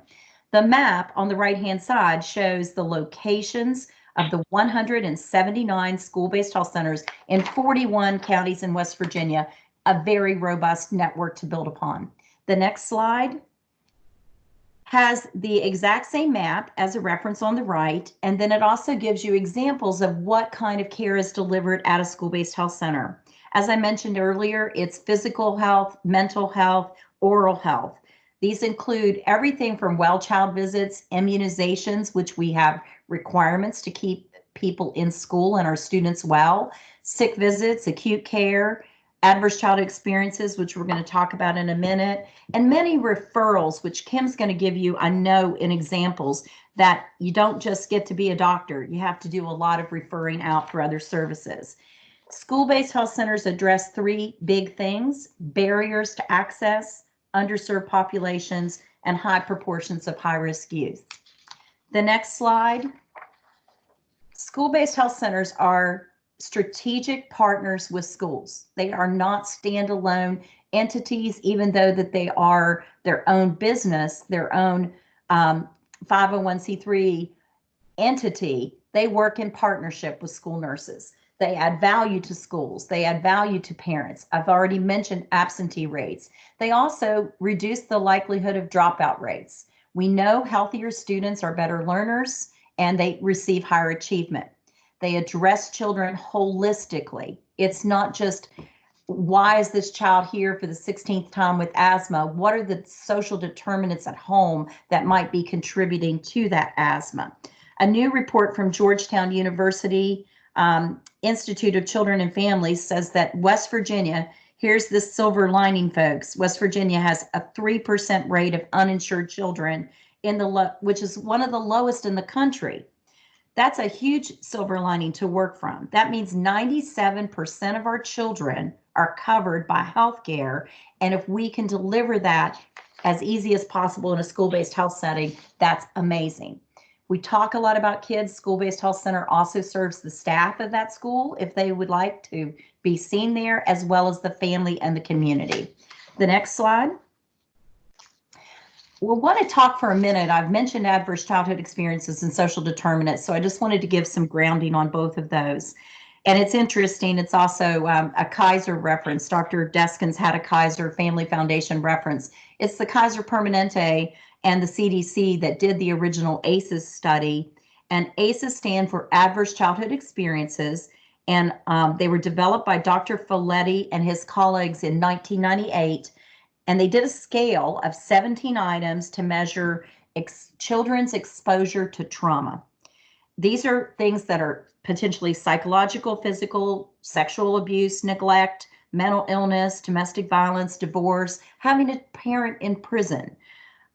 [SPEAKER 6] The map on the right-hand side shows the locations of the 179 school-based health centers in 41 counties in West Virginia, a very robust network to build upon. The next slide has the exact same map as a reference on the right, and then it also gives you examples of what kind of care is delivered at a school-based health center. As I mentioned earlier, it's physical health, mental health, oral health. These include everything from well child visits, immunizations, which we have requirements to keep people in school and our students well, sick visits, acute care, adverse childhood experiences, which we're going to talk about in a minute, and many referrals, which Kim's going to give you, I know, in examples that you don't just get to be a doctor. You have to do a lot of referring out for other services. School-based health centers address three big things: barriers to access, underserved populations, and high proportions of high-risk youth. The next slide. School-based health centers are strategic partners with schools. They are not standalone entities, even though that they are their own business, their own 501c3 entity. They work in partnership with school nurses. They add value to schools. They add value to parents. I've already mentioned absentee rates. They also reduce the likelihood of dropout rates. We know healthier students are better learners and they receive higher achievement. They address children holistically. It's not just, why is this child here for the 16th time with asthma? What are the social determinants at home that might be contributing to that asthma? A new report from Georgetown University Institute of Children and Families says that West Virginia, here's the silver lining, folks. West Virginia has a 3% rate of uninsured children which is one of the lowest in the country. That's a huge silver lining to work from. That means 97% of our children are covered by health care. And if we can deliver that as easy as possible in a school-based health setting, that's amazing. We talk a lot about kids. School-based health center also serves the staff of that school if they would like to be seen there, as well as the family and the community. The next slide. We'll want to talk for a minute. I've mentioned adverse childhood experiences and social determinants, so I just wanted to give some grounding on both of those. And it's interesting, it's also a Kaiser reference. Dr. Deskins had a Kaiser Family Foundation reference. It's the Kaiser Permanente and the CDC that did the original ACEs study. And ACEs stand for Adverse Childhood Experiences. And they were developed by Dr. Folletti and his colleagues in 1998. And they did a scale of 17 items to measure children's exposure to trauma. These are things that are potentially psychological, physical, sexual abuse, neglect, mental illness, domestic violence, divorce, having a parent in prison.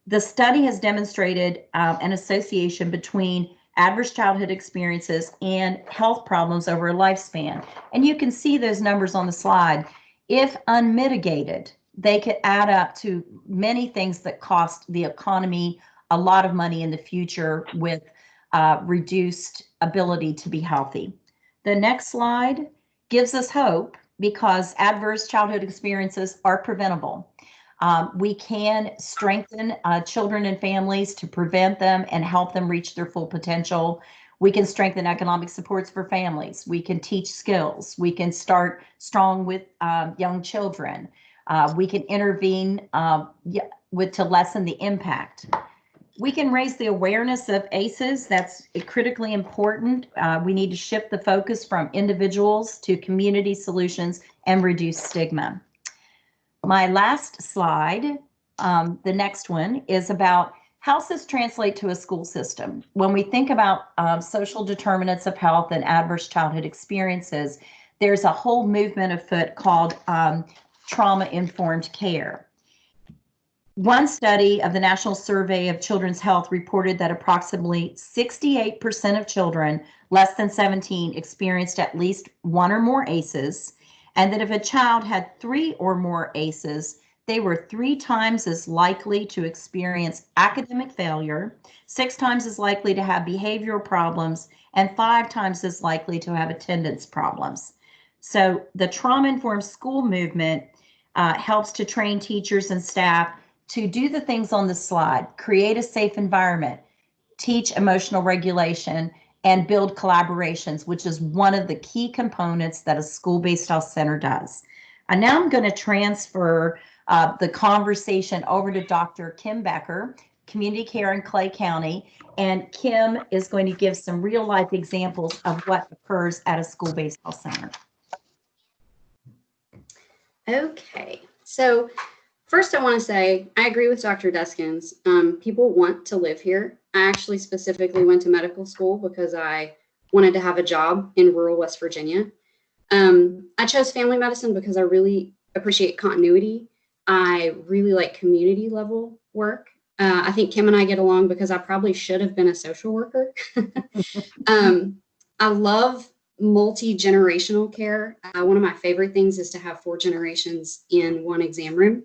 [SPEAKER 6] The study has demonstrated an association between adverse childhood experiences and health problems over a lifespan. And you can see those numbers on the slide. If unmitigated, they could add up to many things that cost the economy a lot of money in the future with reduced ability to be healthy. The next slide gives us hope because adverse childhood experiences are preventable. We can strengthen children and families to prevent them and help them reach their full potential. We can strengthen economic supports for families. We can teach skills. We can start strong with young children. We can intervene to lessen the impact. We can raise the awareness of ACEs. That's critically important. We need to shift the focus from individuals to community solutions and reduce stigma. My last slide, the next one, is about how does this translate to a school system? When we think about social determinants of health and adverse childhood experiences, there's a whole movement afoot called trauma-informed care. One study of the National Survey of Children's Health reported that approximately 68% of children less than 17 experienced at least one or more ACEs, and that if a child had 3 or more ACEs, they were 3 times as likely to experience academic failure, 6 times as likely to have behavioral problems, and 5 times as likely to have attendance problems. So the trauma-informed school movement helps to train teachers and staff to do the things on the slide: create a safe environment, teach emotional regulation, and build collaborations, which is one of the key components that a school-based health center does. And now I'm going to transfer the conversation over to Dr. Kim Becker, Community Care in Clay County. And Kim is going to give some real-life examples of what occurs at a school-based health center.
[SPEAKER 7] Okay, so first I want to say I agree with Dr. Deskins. People want to live here. I actually specifically went to medical school because I wanted to have a job in rural West Virginia. I chose family medicine because I really appreciate continuity. I really like community level work. I think Kim and I get along because I probably should have been a social worker. I love multi-generational care. One of my favorite things is to have 4 generations in one exam room.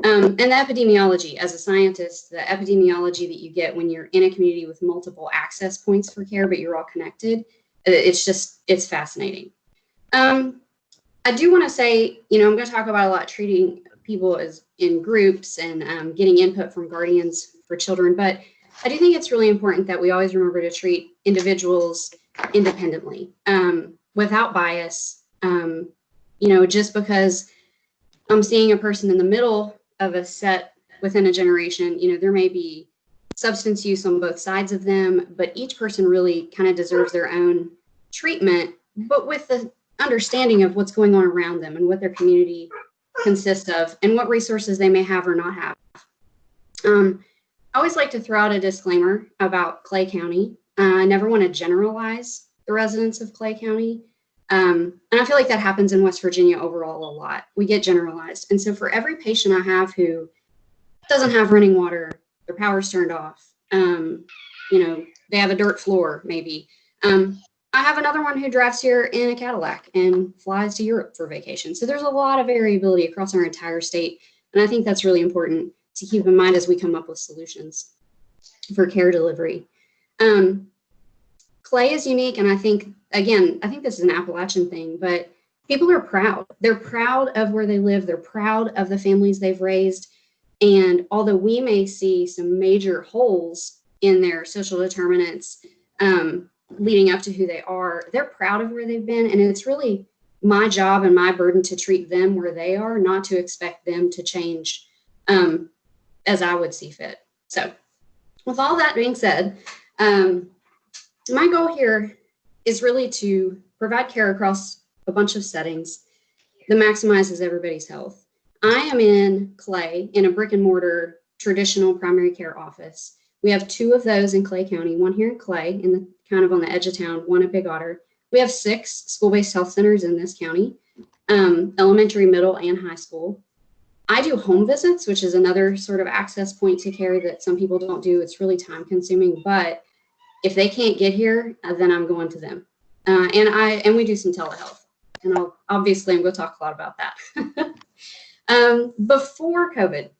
[SPEAKER 7] And the epidemiology, as a scientist, the epidemiology that you get when you're in a community with multiple access points for care, but you're all connected, it's fascinating. I do want to say, I'm going to talk about a lot treating people as in groups and getting input from guardians for children, but I do think it's really important that we always remember to treat individuals independently, without bias. Just because I'm seeing a person in the middle of a set within a generation, there may be substance use on both sides of them, but each person really kind of deserves their own treatment, but with the understanding of what's going on around them and what their community consists of and what resources they may have or not have. I always like to throw out a disclaimer about Clay County. I never want to generalize the residents of Clay County. And I feel like that happens in West Virginia overall a lot. We get generalized. And so for every patient I have who doesn't have running water, their power's turned off, they have a dirt floor maybe. I have another one who drives here in a Cadillac and flies to Europe for vacation. So there's a lot of variability across our entire state. And I think that's really important to keep in mind as we come up with solutions for care delivery. Clay is unique, and I think this is an Appalachian thing, but people are proud. They're proud of where they live. They're proud of the families they've raised. And although we may see some major holes in their social determinants leading up to who they are, they're proud of where they've been. And it's really my job and my burden to treat them where they are, not to expect them to change as I would see fit. So with all that being said, my goal here is really to provide care across a bunch of settings that maximizes everybody's health. I am in Clay in a brick and mortar traditional primary care office. We have 2 of those in Clay County, one here in Clay, kind of on the edge of town, one at Big Otter. We have 6 school-based health centers in this county, elementary, middle, and high school. I do home visits, which is another sort of access point to care that some people don't do. It's really time consuming, but if they can't get here, then I'm going to them. And we do some telehealth. And I'm going to talk a lot about that. Before COVID,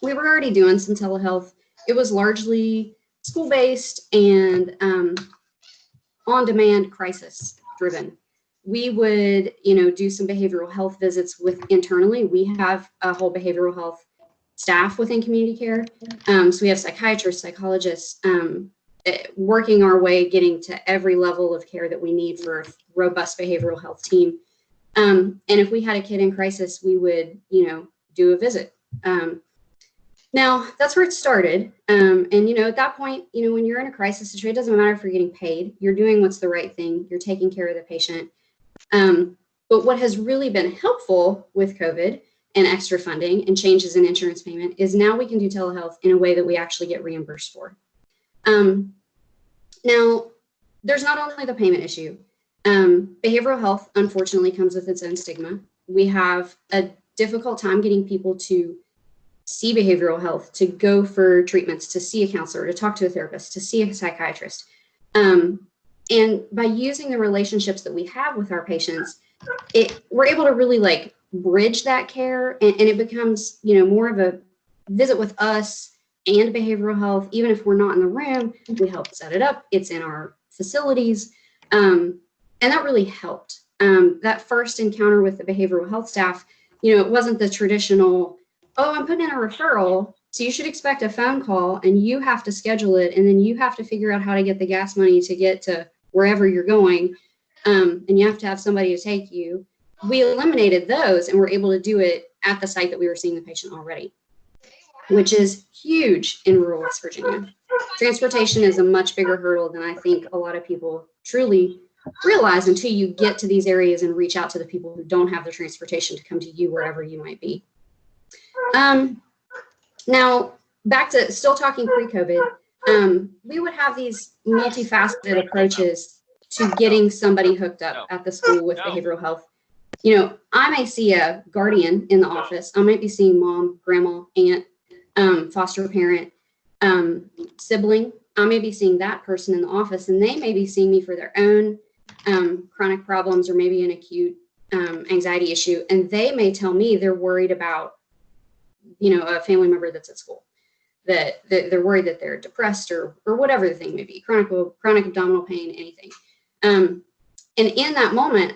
[SPEAKER 7] we were already doing some telehealth. It was largely school-based and on-demand crisis driven. We would, do some behavioral health visits internally. We have a whole behavioral health staff within community care. So we have psychiatrists, psychologists, working our way, getting to every level of care that we need for a robust behavioral health team. And if we had a kid in crisis, we would, do a visit. Now that's where it started. And, at that point, when you're in a crisis situation, it doesn't matter if you're getting paid, you're doing what's the right thing. You're taking care of the patient. But what has really been helpful with COVID and extra funding and changes in insurance payment is now we can do telehealth in a way that we actually get reimbursed for. Now, there's not only the payment issue. Behavioral health, unfortunately, comes with its own stigma. We have a difficult time getting people to see behavioral health, to go for treatments, to see a counselor, to talk to a therapist, to see a psychiatrist. And by using the relationships that we have with our patients, we're able to really like bridge that care, and it becomes, more of a visit with us and behavioral health. Even if we're not in the room, we help set it up. It's in our facilities. And that really helped. That first encounter with the behavioral health staff, it wasn't the traditional, oh, I'm putting in a referral, so you should expect a phone call and you have to schedule it, and then you have to figure out how to get the gas money to get to wherever you're going, and you have to have somebody to take you. We eliminated those and were able to do it at the site that we were seeing the patient already, which is huge in rural West Virginia. Transportation is a much bigger hurdle than I think a lot of people truly realize until you get to these areas and reach out to the people who don't have the transportation to come to you wherever you might be. Now, back to still talking pre-COVID, we would have these multifaceted approaches to getting somebody hooked up at the school with behavioral health. I may see a guardian in the office. I might be seeing mom, grandma, aunt, foster parent, sibling. I may be seeing that person in the office, and they may be seeing me for their own chronic problems or maybe an acute anxiety issue. And they may tell me they're worried about, a family member that's at school, that they're worried that they're depressed or whatever the thing may be, chronic abdominal pain, anything. And in that moment,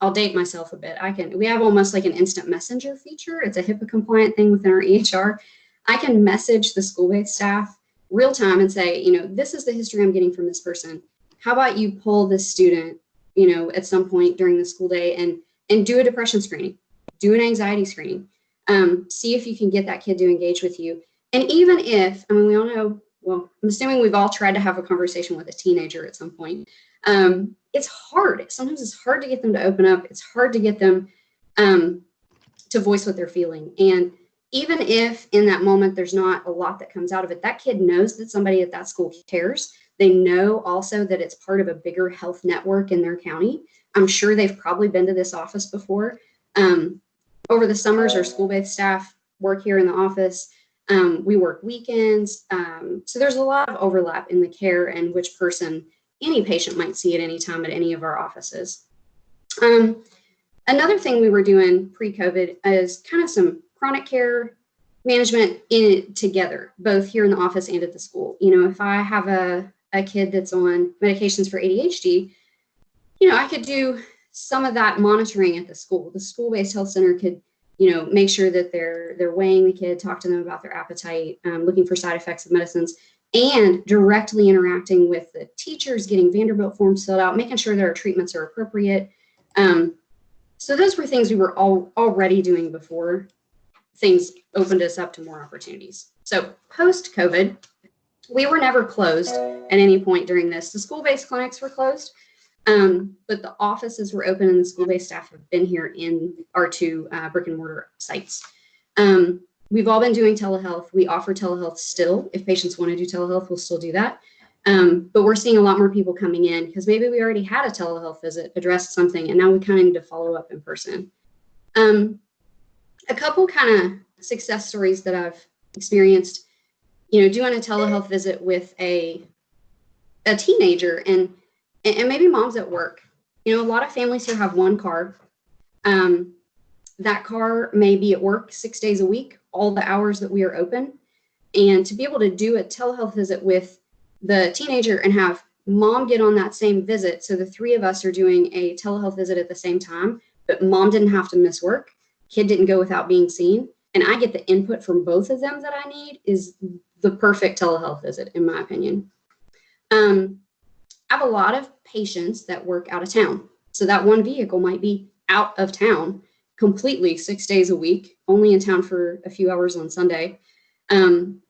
[SPEAKER 7] I'll date myself a bit. We have almost like an instant messenger feature. It's a HIPAA compliant thing within our EHR. I can message the school-based staff real time and say, this is the history I'm getting from this person. How about you pull this student, at some point during the school day and do a depression screening, do an anxiety screening, see if you can get that kid to engage with you. And even if, we all know, well, I'm assuming we've all tried to have a conversation with a teenager at some point. It's hard. Sometimes it's hard to get them to open up. It's hard to get them to voice what they're feeling. And even if in that moment there's not a lot that comes out of it, that kid knows that somebody at that school cares. They know also that it's part of a bigger health network in their county. I'm sure they've probably been to this office before. Over the summers, our school-based staff work here in the office. We work weekends. So there's a lot of overlap in the care and which person any patient might see at any time at any of our offices. Another thing we were doing pre-COVID is kind of some chronic care management together, both here in the office and at the school. If I have a kid that's on medications for ADHD, I could do some of that monitoring at the school. The school-based health center could, make sure that they're weighing the kid, talk to them about their appetite, looking for side effects of medicines, and directly interacting with the teachers, getting Vanderbilt forms filled out, making sure that our treatments are appropriate. So those were things we were already doing before things opened us up to more opportunities. So post-COVID, we were never closed at any point during this. The school-based clinics were closed, but the offices were open and the school-based staff have been here in our two brick and mortar sites. We've all been doing telehealth. We offer telehealth still. If patients want to do telehealth, we'll still do that. But we're seeing a lot more people coming in because maybe we already had a telehealth visit, addressed something, and now we kind of need to follow up in person. A couple kind of success stories that I've experienced, doing a telehealth visit with a teenager and maybe mom's at work. A lot of families here have one car. That car may be at work 6 days a week, all the hours that we are open. And to be able to do a telehealth visit with the teenager and have mom get on that same visit. So the three of us are doing a telehealth visit at the same time, but mom didn't have to miss work. Kid didn't go without being seen. And I get the input from both of them that I need is the perfect telehealth visit, in my opinion. I have a lot of patients that work out of town. So that one vehicle might be out of town completely 6 days a week, only in town for a few hours on Sunday. And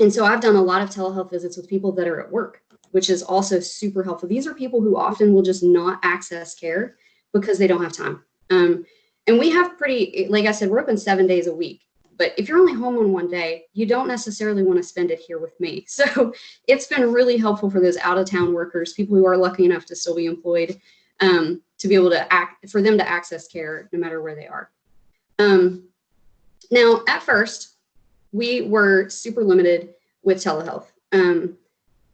[SPEAKER 7] so I've done a lot of telehealth visits with people that are at work, which is also super helpful. These are people who often will just not access care because they don't have time. And we have like I said, we're open 7 days a week. But if you're only home on one day, you don't necessarily want to spend it here with me. So it's been really helpful for those out of town workers, people who are lucky enough to still be employed. to be able to for them to access care no matter where they are. Now, at first, we were super limited with telehealth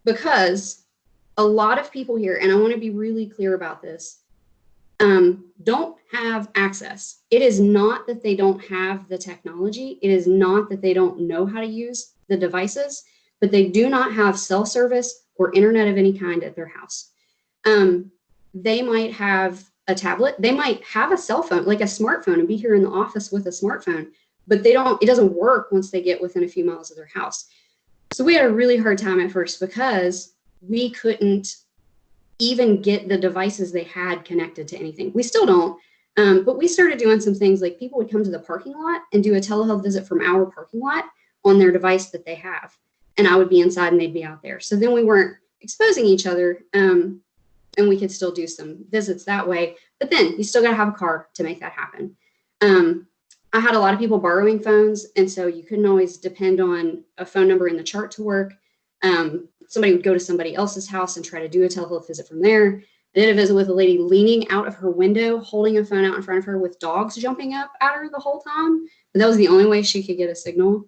[SPEAKER 7] because a lot of people here, and I want to be really clear about this, don't have access. It is not that they don't have the technology. It is not that they don't know how to use the devices, but they do not have cell service or internet of any kind at their house. They might have a tablet. They might have a cell phone, like a smartphone, and be here in the office with a smartphone, but it doesn't work once they get within a few miles of their house. So we had a really hard time at first because we couldn't even get the devices they had connected to anything. We still don't, but we started doing some things like people would come to the parking lot and do a telehealth visit from our parking lot on their device that they have. And I would be inside and they'd be out there. So then we weren't exposing each other, and we could still do some visits that way. But then you still got to have a car to make that happen. I had a lot of people borrowing phones, and so you couldn't always depend on a phone number in the chart to work. Somebody would go to somebody else's house and try to do a telehealth visit from there. I did a visit with a lady leaning out of her window, holding a phone out in front of her with dogs jumping up at her the whole time. But that was the only way she could get a signal.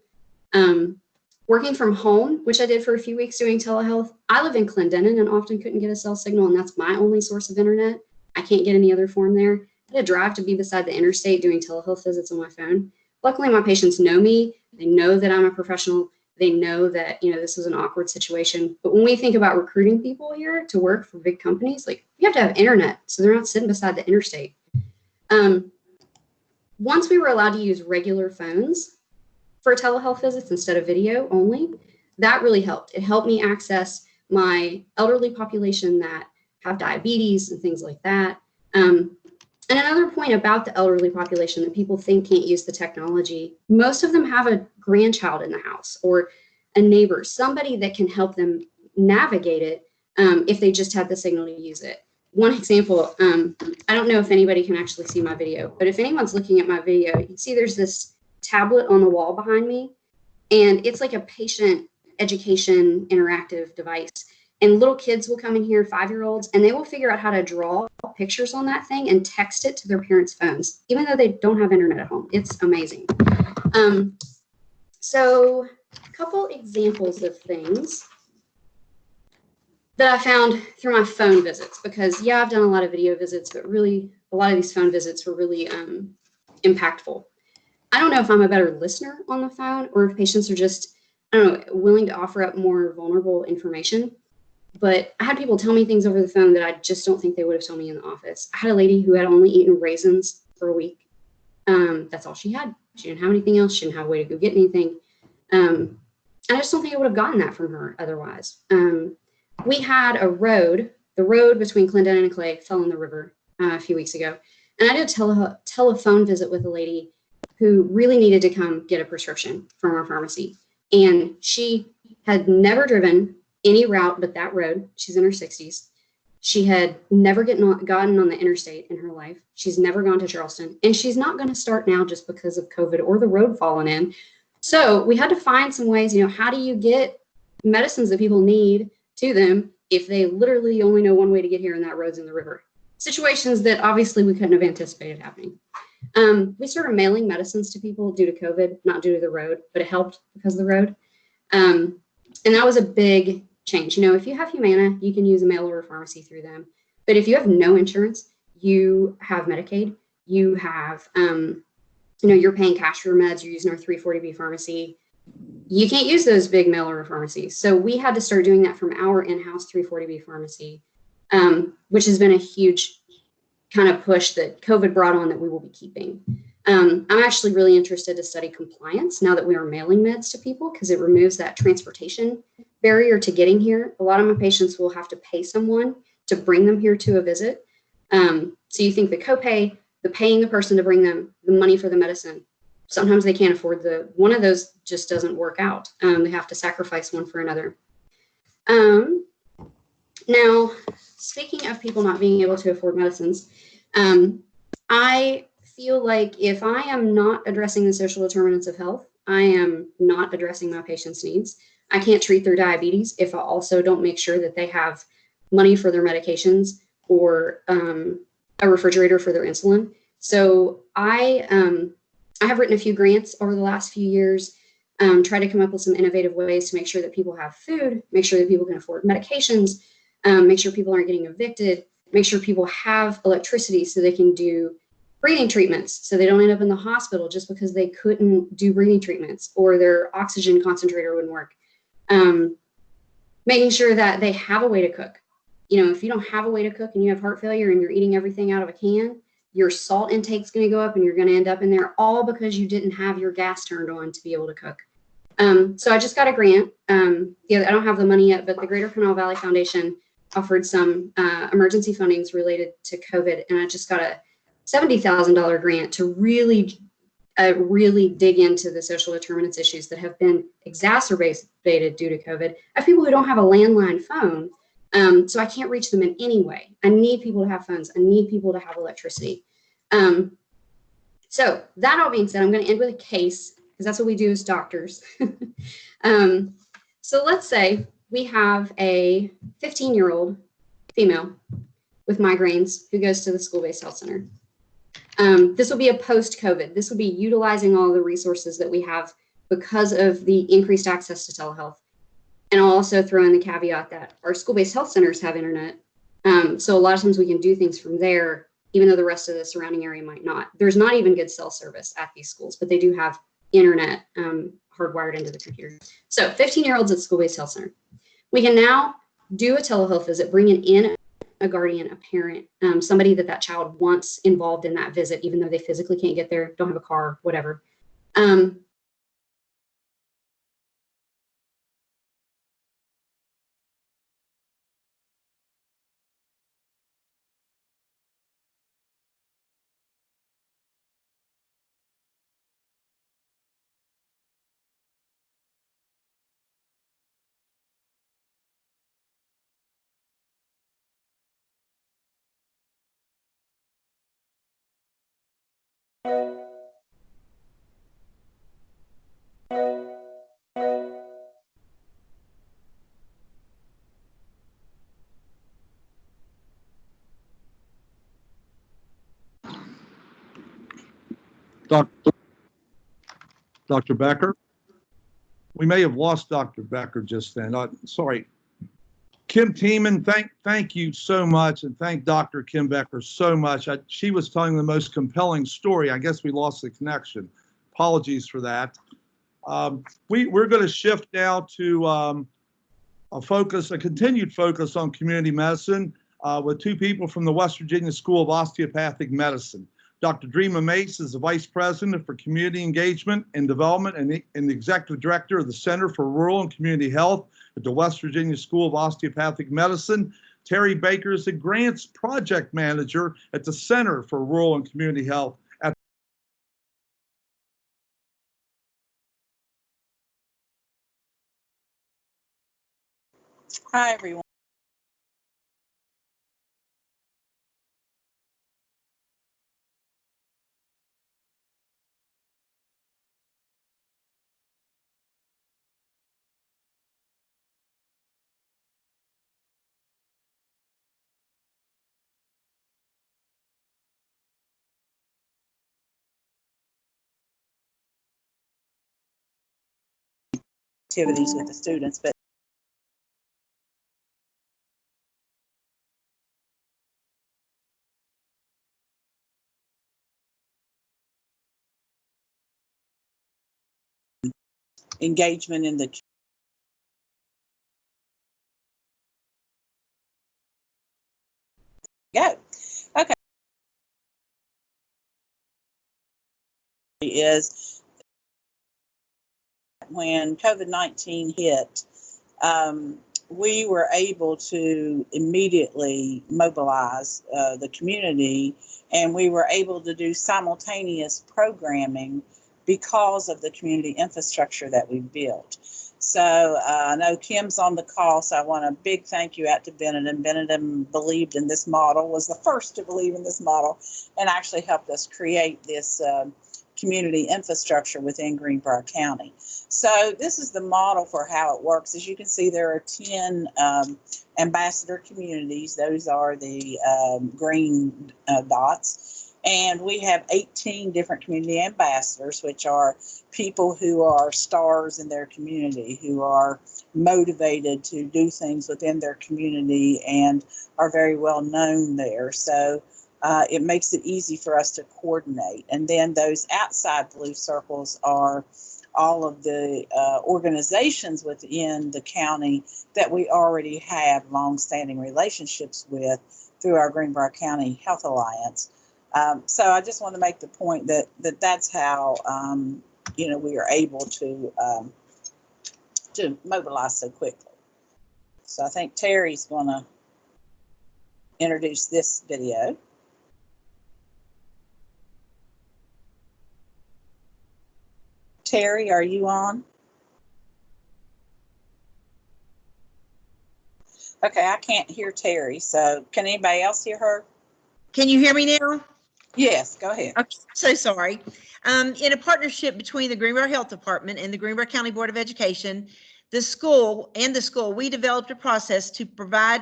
[SPEAKER 7] Working from home, which I did for a few weeks doing telehealth. I live in Clendenin and often couldn't get a cell signal, and that's my only source of internet. I can't get any other form there. I had to drive to be beside the interstate doing telehealth visits on my phone. Luckily, my patients know me. They know that I'm a professional. They know that, this was an awkward situation. But when we think about recruiting people here to work for big companies, like, you have to have internet, so they're not sitting beside the interstate. Once we were allowed to use regular phones for telehealth visits instead of video only, that really helped. It helped me access my elderly population that have diabetes and things like that. And another point about the elderly population that people think can't use the technology, most of them have a grandchild in the house or a neighbor, somebody that can help them navigate it if they just have the signal to use it. One example, I don't know if anybody can actually see my video, but if anyone's looking at my video, you can see there's this tablet on the wall behind me, and it's like a patient education interactive device. And little kids will come in here, 5-year-olds, and they will figure out how to draw pictures on that thing and text it to their parents' phones, even though they don't have internet at home. It's amazing. So a couple examples of things that I found through my phone visits, because yeah, I've done a lot of video visits, but really a lot of these phone visits were really impactful. I don't know if I'm a better listener on the phone or if patients are just, willing to offer up more vulnerable information. But I had people tell me things over the phone that I just don't think they would have told me in the office. I had a lady who had only eaten raisins for a week. That's all she had. She didn't have anything else. She didn't have a way to go get anything. I just don't think I would have gotten that from her otherwise. We had the road between Clendenin and Clay fell in the river a few weeks ago. And I did a telephone visit with a lady who really needed to come get a prescription from our pharmacy. And she had never driven any route but that road. She's in her 60s. She had never gotten on the interstate in her life. She's never gone to Charleston. And she's not going to start now just because of COVID or the road falling in. So we had to find some ways, how do you get medicines that people need to them if they literally only know one way to get here, and that road's in the river? Situations that obviously we couldn't have anticipated happening. We started mailing medicines to people due to COVID, not due to the road, but it helped because of the road. And that was a big change. If you have Humana, you can use a mail order pharmacy through them. But if you have no insurance, you have Medicaid, you have, you're paying cash for your meds, you're using our 340B pharmacy. You can't use those big mail order pharmacies. So we had to start doing that from our in-house 340B pharmacy, which has been a huge kind of push that COVID brought on that we will be keeping. I'm actually really interested to study compliance now that we are mailing meds to people, because it removes that transportation barrier to getting here. A lot of my patients will have to pay someone to bring them here to a visit. So you think the copay, the paying the person to bring them, the money for the medicine, sometimes they can't afford one of those just doesn't work out. They have to sacrifice one for another. Now, speaking of people not being able to afford medicines, I feel like if I am not addressing the social determinants of health, I am not addressing my patients' needs. I can't treat their diabetes if I also don't make sure that they have money for their medications or a refrigerator for their insulin. So I have written a few grants over the last few years, try to come up with some innovative ways to make sure that people have food, make sure that people can afford medications, make sure people aren't getting evicted, make sure people have electricity so they can do breathing treatments, so they don't end up in the hospital just because they couldn't do breathing treatments or their oxygen concentrator wouldn't work. Making sure that they have a way to cook. You know, if you don't have a way to cook and you have heart failure and you're eating everything out of a can, your salt intake's going to go up and you're going to end up in there all because you didn't have your gas turned on to be able to cook. So I just got a grant. Yeah, I don't have the money yet, but the Greater Kanawha Valley Foundation offered some emergency fundings related to COVID, and I just got a $70,000 grant to really dig into the social determinants issues that have been exacerbated due to COVID. I have people who don't have a landline phone, so I can't reach them in any way. I need people to have phones. I need people to have electricity. So that all being said, I'm going to end with a case, because that's what we do as doctors. So let's say we have a 15-year-old female with migraines who goes to the school-based health center. This will be a post-COVID. This will be utilizing all the resources that we have because of the increased access to telehealth. And I'll also throw in the caveat that our school-based health centers have internet. So a lot of times we can do things from there, even though the rest of the surrounding area might not. There's not even good cell service at these schools, but they do have internet hardwired into the computer. So 15-year-olds at school-based health center. We can now do a telehealth visit, bringing in a guardian, a parent, somebody that child wants involved in that visit, even though they physically can't get there, don't have a car, whatever.
[SPEAKER 4] Dr. Becker? We may have lost Dr. Becker just then. Sorry. Kim Tiemann, thank you so much, and thank Dr. Kim Becker so much. She was telling the most compelling story. I guess we lost the connection. Apologies for that. We're going to shift now to a continued focus on community medicine with two people from the West Virginia School of Osteopathic Medicine. Dr. Dreama Mace is the Vice President for Community Engagement and Development and the Executive Director of the Center for Rural and Community Health at the West Virginia School of Osteopathic Medicine. Terry Baker is the Grants Project Manager at the Center for Rural and Community Health.
[SPEAKER 8] Hi, everyone. Activities with the students, but engagement in the okay is when COVID-19 hit, we were able to immediately mobilize the community, and we were able to do simultaneous programming because of the community infrastructure that we built. So I know Kim's on the call, so I want a big thank you out to Benedum. Benedum believed in this model, was the first to believe in this model, and actually helped us create this community infrastructure within Greenbrier County. So this is the model for how it works. As you can see, there are 10 ambassador communities. Those are the green dots. And we have 18 different community ambassadors, which are people who are stars in their community, who are motivated to do things within their community and are very well known there. So it makes it easy for us to coordinate. And then those outside blue circles are all of the organizations within the county that we already have longstanding relationships with through our Greenbrier County Health Alliance. So I just want to make the point that that's how we are able to mobilize so quickly. So I think Terry's going to introduce this video. Terry, are you on? Okay, I can't hear Terry, so can anybody else hear her?
[SPEAKER 9] Can you hear me now?
[SPEAKER 8] Yes, go ahead.
[SPEAKER 9] Okay, so sorry. In a partnership between the Greenbrier Health Department and the Greenbrier County Board of Education, the school, we developed a process to provide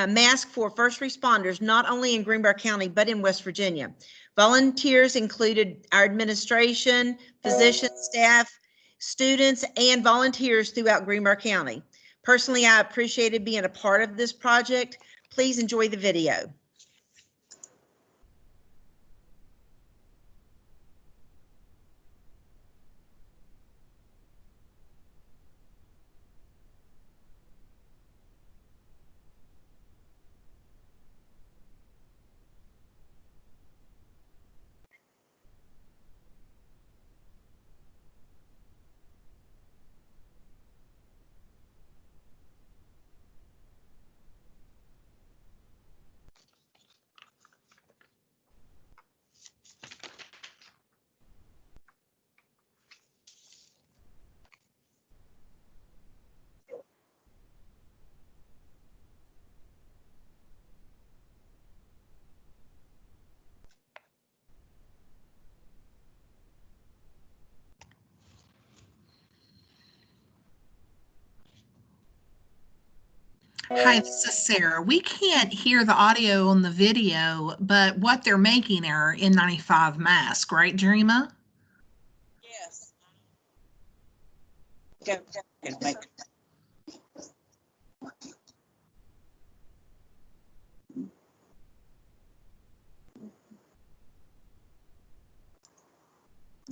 [SPEAKER 9] masks for first responders, not only in Greenbrier County, but in West Virginia. Volunteers included our administration, physicians, staff, students, and volunteers throughout Greenbrier County. Personally, I appreciated being a part of this project. Please enjoy the video.
[SPEAKER 1] Hi, this is Sarah. We can't hear the audio on the video, but what they're making are N95 masks, right, Jerima?
[SPEAKER 8] Yes. Go and make.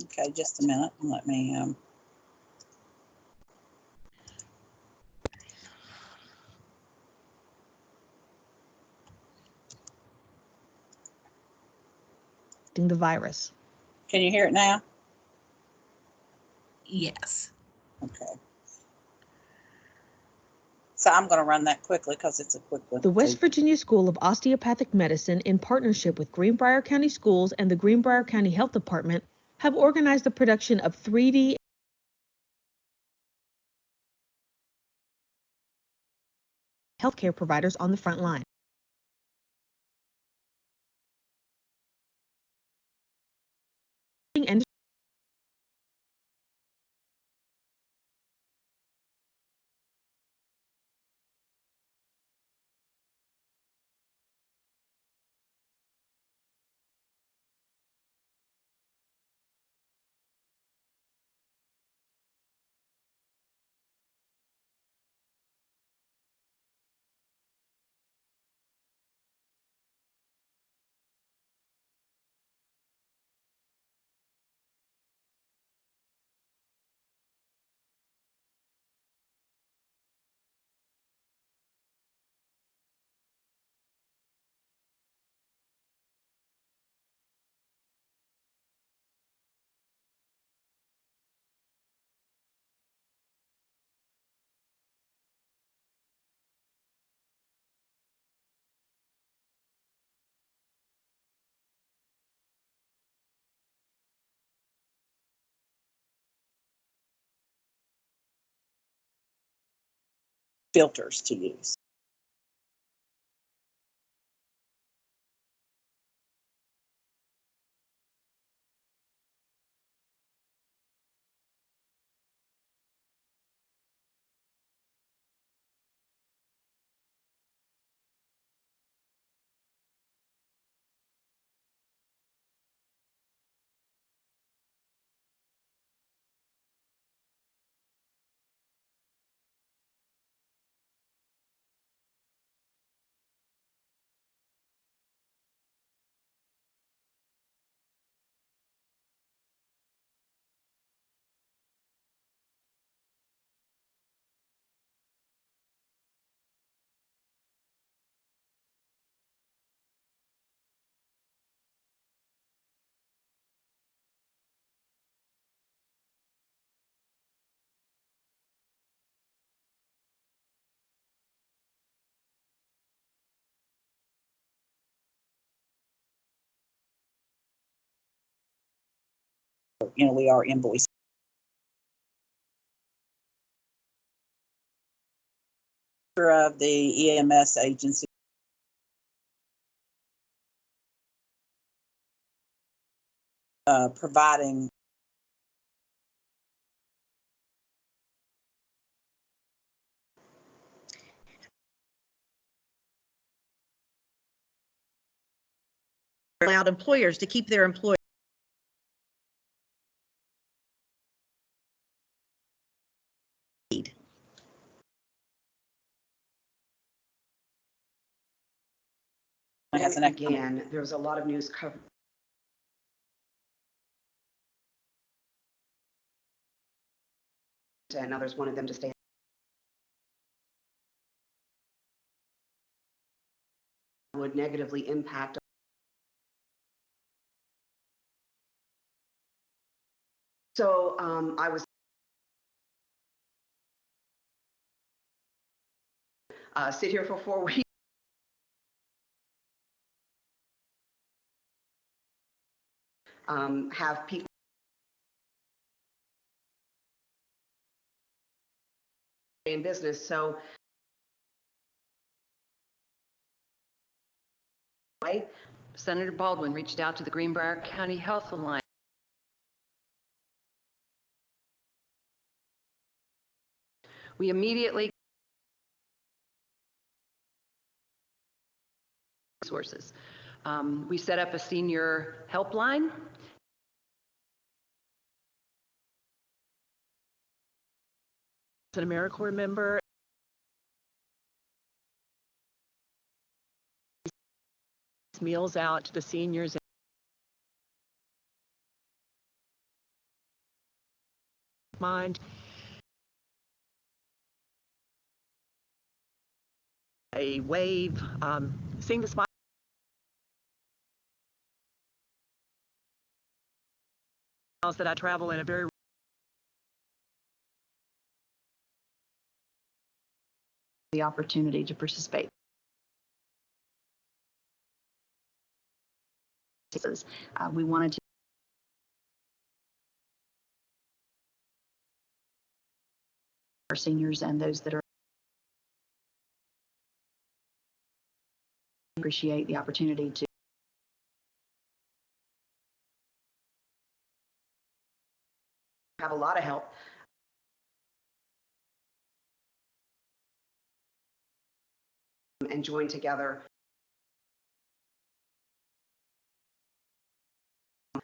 [SPEAKER 8] Okay, just a minute. Let me.
[SPEAKER 10] The virus.
[SPEAKER 8] Can you hear it now?
[SPEAKER 1] Yes.
[SPEAKER 8] Okay. So I'm going to run that quickly because it's a quick one.
[SPEAKER 10] The West Virginia School of Osteopathic Medicine, in partnership with Greenbrier County Schools and the Greenbrier County Health Department, have organized the production of 3D healthcare providers on the front line. And
[SPEAKER 8] filters to use. we are invoicing. Of the EMS agency. Providing
[SPEAKER 9] allowed employers to keep their employees.
[SPEAKER 11] Again, there was a lot of news coverage. And others wanted them to stay. Would negatively impact. So I was sit here for 4 weeks. Have people in business. So
[SPEAKER 12] Senator Baldwin reached out to the Greenbrier County Health Alliance. We immediately resources. We set up a senior helpline. An AmeriCorps member. Meals out to the seniors. Mind. A wave, seeing the smile. That I travel in a very the opportunity to participate. We wanted to our seniors and those that are appreciate the opportunity to
[SPEAKER 11] have a lot of help. And join together.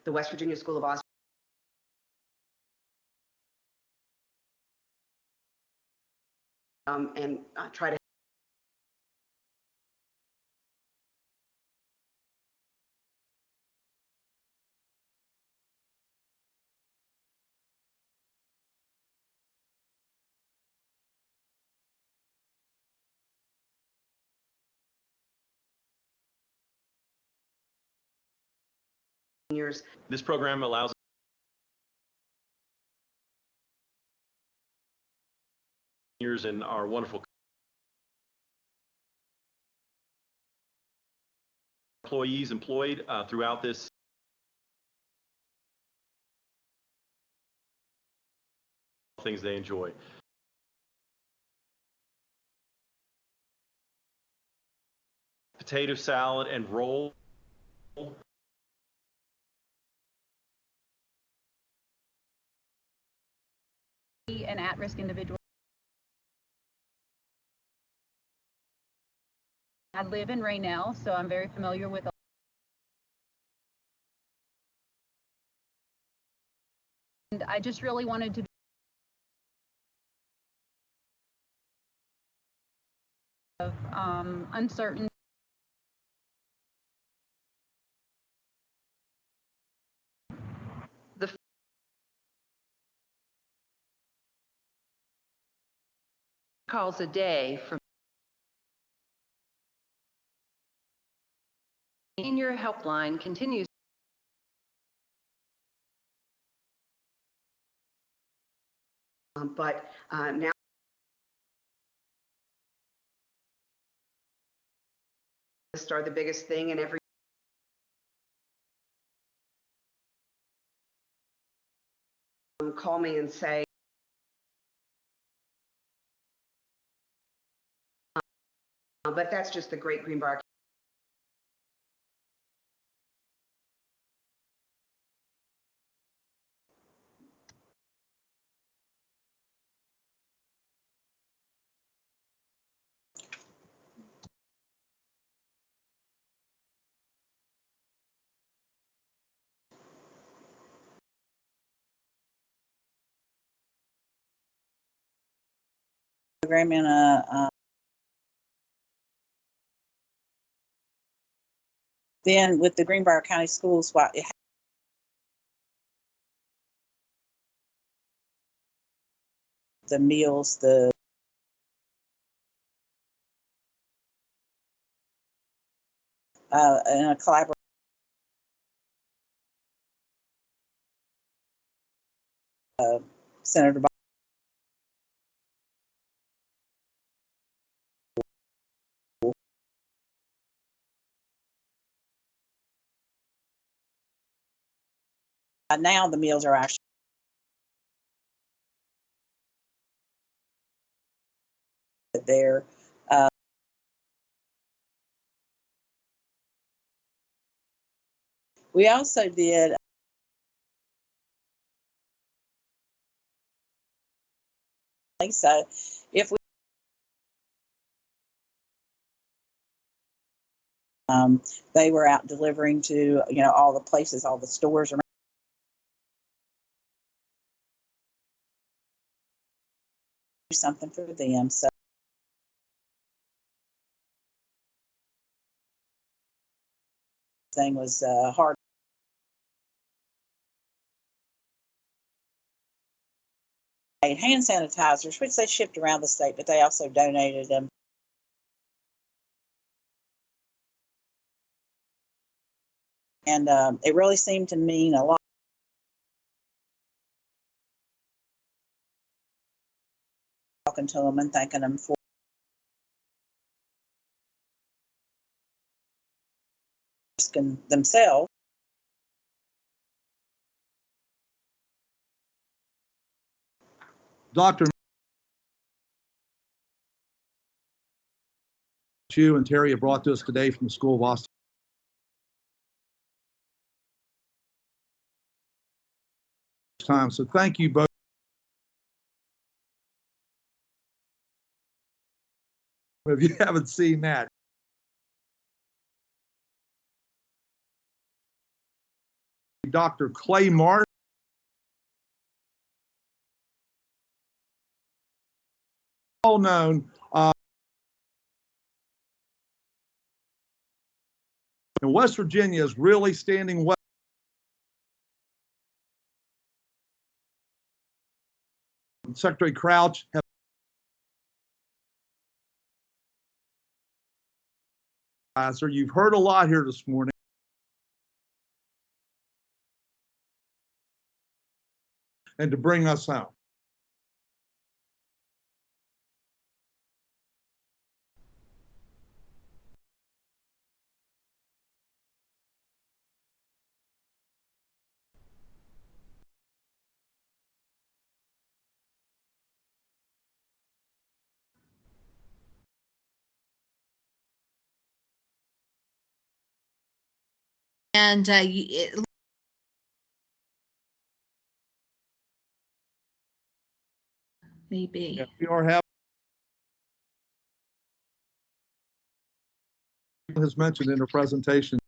[SPEAKER 11] The West Virginia School of Osteopathy. And try to years.
[SPEAKER 13] This program allows years in our wonderful employees employed throughout this things they enjoy. Potato salad and roll.
[SPEAKER 14] An at-risk individual. I live in Raynell, so I'm very familiar with. And I just really wanted to of uncertain.
[SPEAKER 12] the calls a day from senior helpline continues.
[SPEAKER 11] But now are the biggest thing in every call me and say, but that's just the great Greenbrier.
[SPEAKER 8] Program in a then with the Greenbrier County Schools, the meals, the in a collaboration. Senator now the meals are actually there. We also did so if we they were out delivering to all the places, all the stores around. Do something for them. So thing was hard. Hand sanitizers, which they shipped around the state, but they also donated them. And it really seemed to mean a lot. Talking to them and thanking them for risking themselves.
[SPEAKER 4] Dr. You and Terry have brought to us today from the School of Osteopathy. Time. So thank you both. If you haven't seen that, Dr. Clay Marsh, well known and West Virginia is really standing well. Secretary Crouch you've heard a lot here this morning. And to bring us home.
[SPEAKER 1] And maybe.
[SPEAKER 4] Yeah, we are having, has mentioned in her presentation,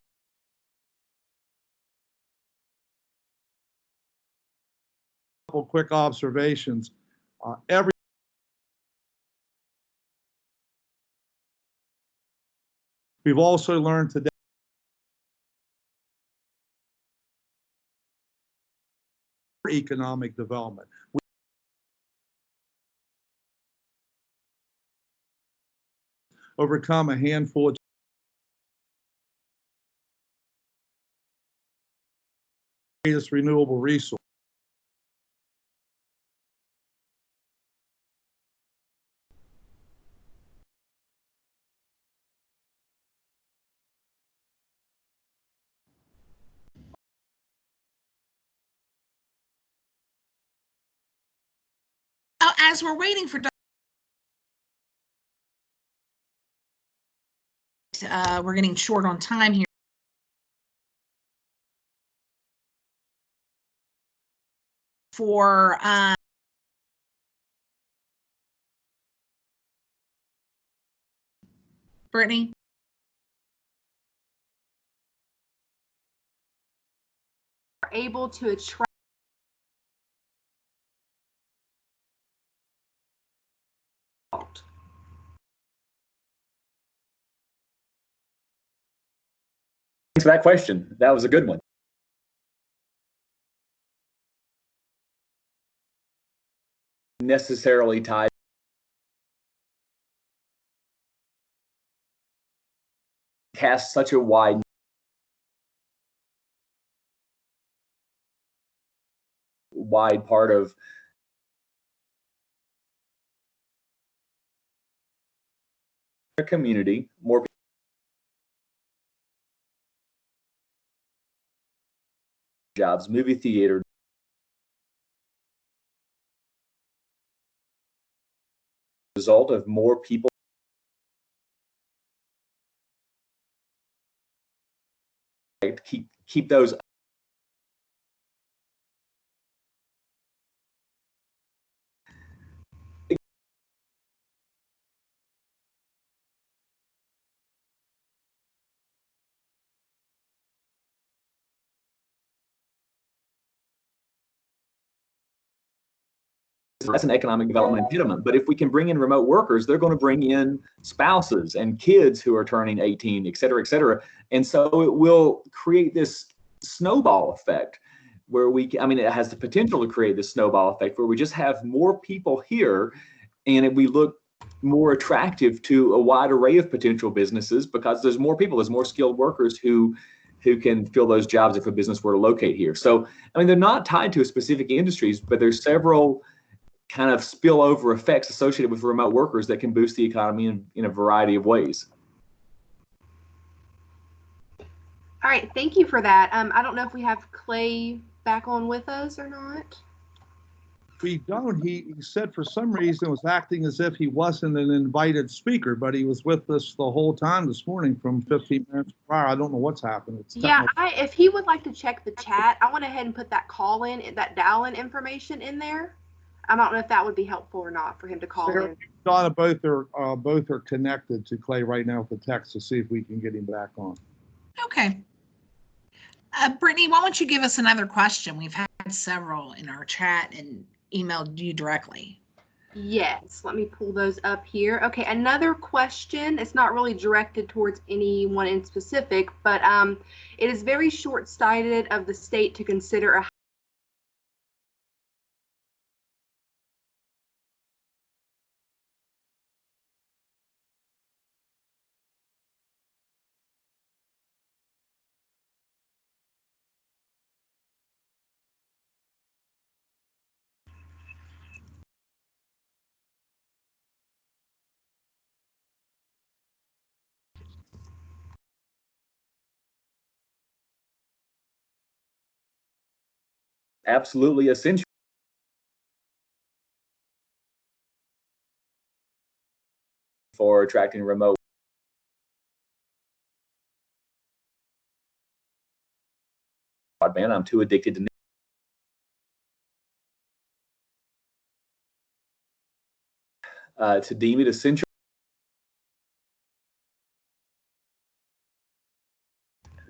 [SPEAKER 4] a couple quick observations. We've also learned today economic development. Overcome a handful of greatest renewable resource.
[SPEAKER 1] as we're waiting for we're getting short on time here. For Brittany.
[SPEAKER 15] Are able to attract
[SPEAKER 5] Thanks for that question. That was a good one. Necessarily tied. Cast such a wide part of the community, more jobs, movie theater, result of more people keep those that's an economic development impediment. But if we can bring in remote workers, they're going to bring in spouses and kids who are turning 18, et cetera, et cetera. And so it will create this snowball effect where it has the potential to create this snowball effect where we just have more people here and we look more attractive to a wide array of potential businesses because there's more people, there's more skilled workers who can fill those jobs if a business were to locate here. So, they're not tied to specific industries, but there's several kind of spillover effects associated with remote workers that can boost the economy in a variety of ways.
[SPEAKER 15] All right, thank you for that. I don't know if we have Clay back on with us or not.
[SPEAKER 4] We don't. He said for some reason was acting as if he wasn't an invited speaker, but he was with us the whole time this morning from 15 minutes prior. I don't know what's happened.
[SPEAKER 15] Yeah, if he would like to check the chat, I went ahead and put that that dial-in information in there. I don't know if that would be helpful or not for him to call
[SPEAKER 4] Sarah,
[SPEAKER 15] in.
[SPEAKER 4] Donna, both are connected to Clay right now with the text to see if we can get him back on.
[SPEAKER 1] Okay. Brittany, why don't you give us another question? We've had several in our chat and emailed you directly.
[SPEAKER 15] Yes, let me pull those up here. Okay, another question. It's not really directed towards anyone in specific, but it is very short-sighted of the state to consider a
[SPEAKER 5] Absolutely essential for attracting remote. Broadband, I'm too addicted to deem it essential.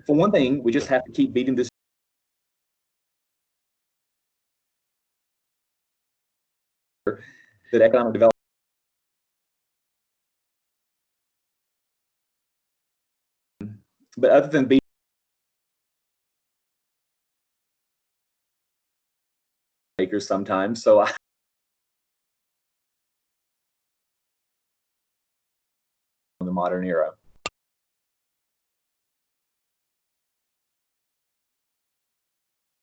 [SPEAKER 5] For one thing, we just have to keep beating this. That economic development. But other than being makers sometimes, so in the modern era.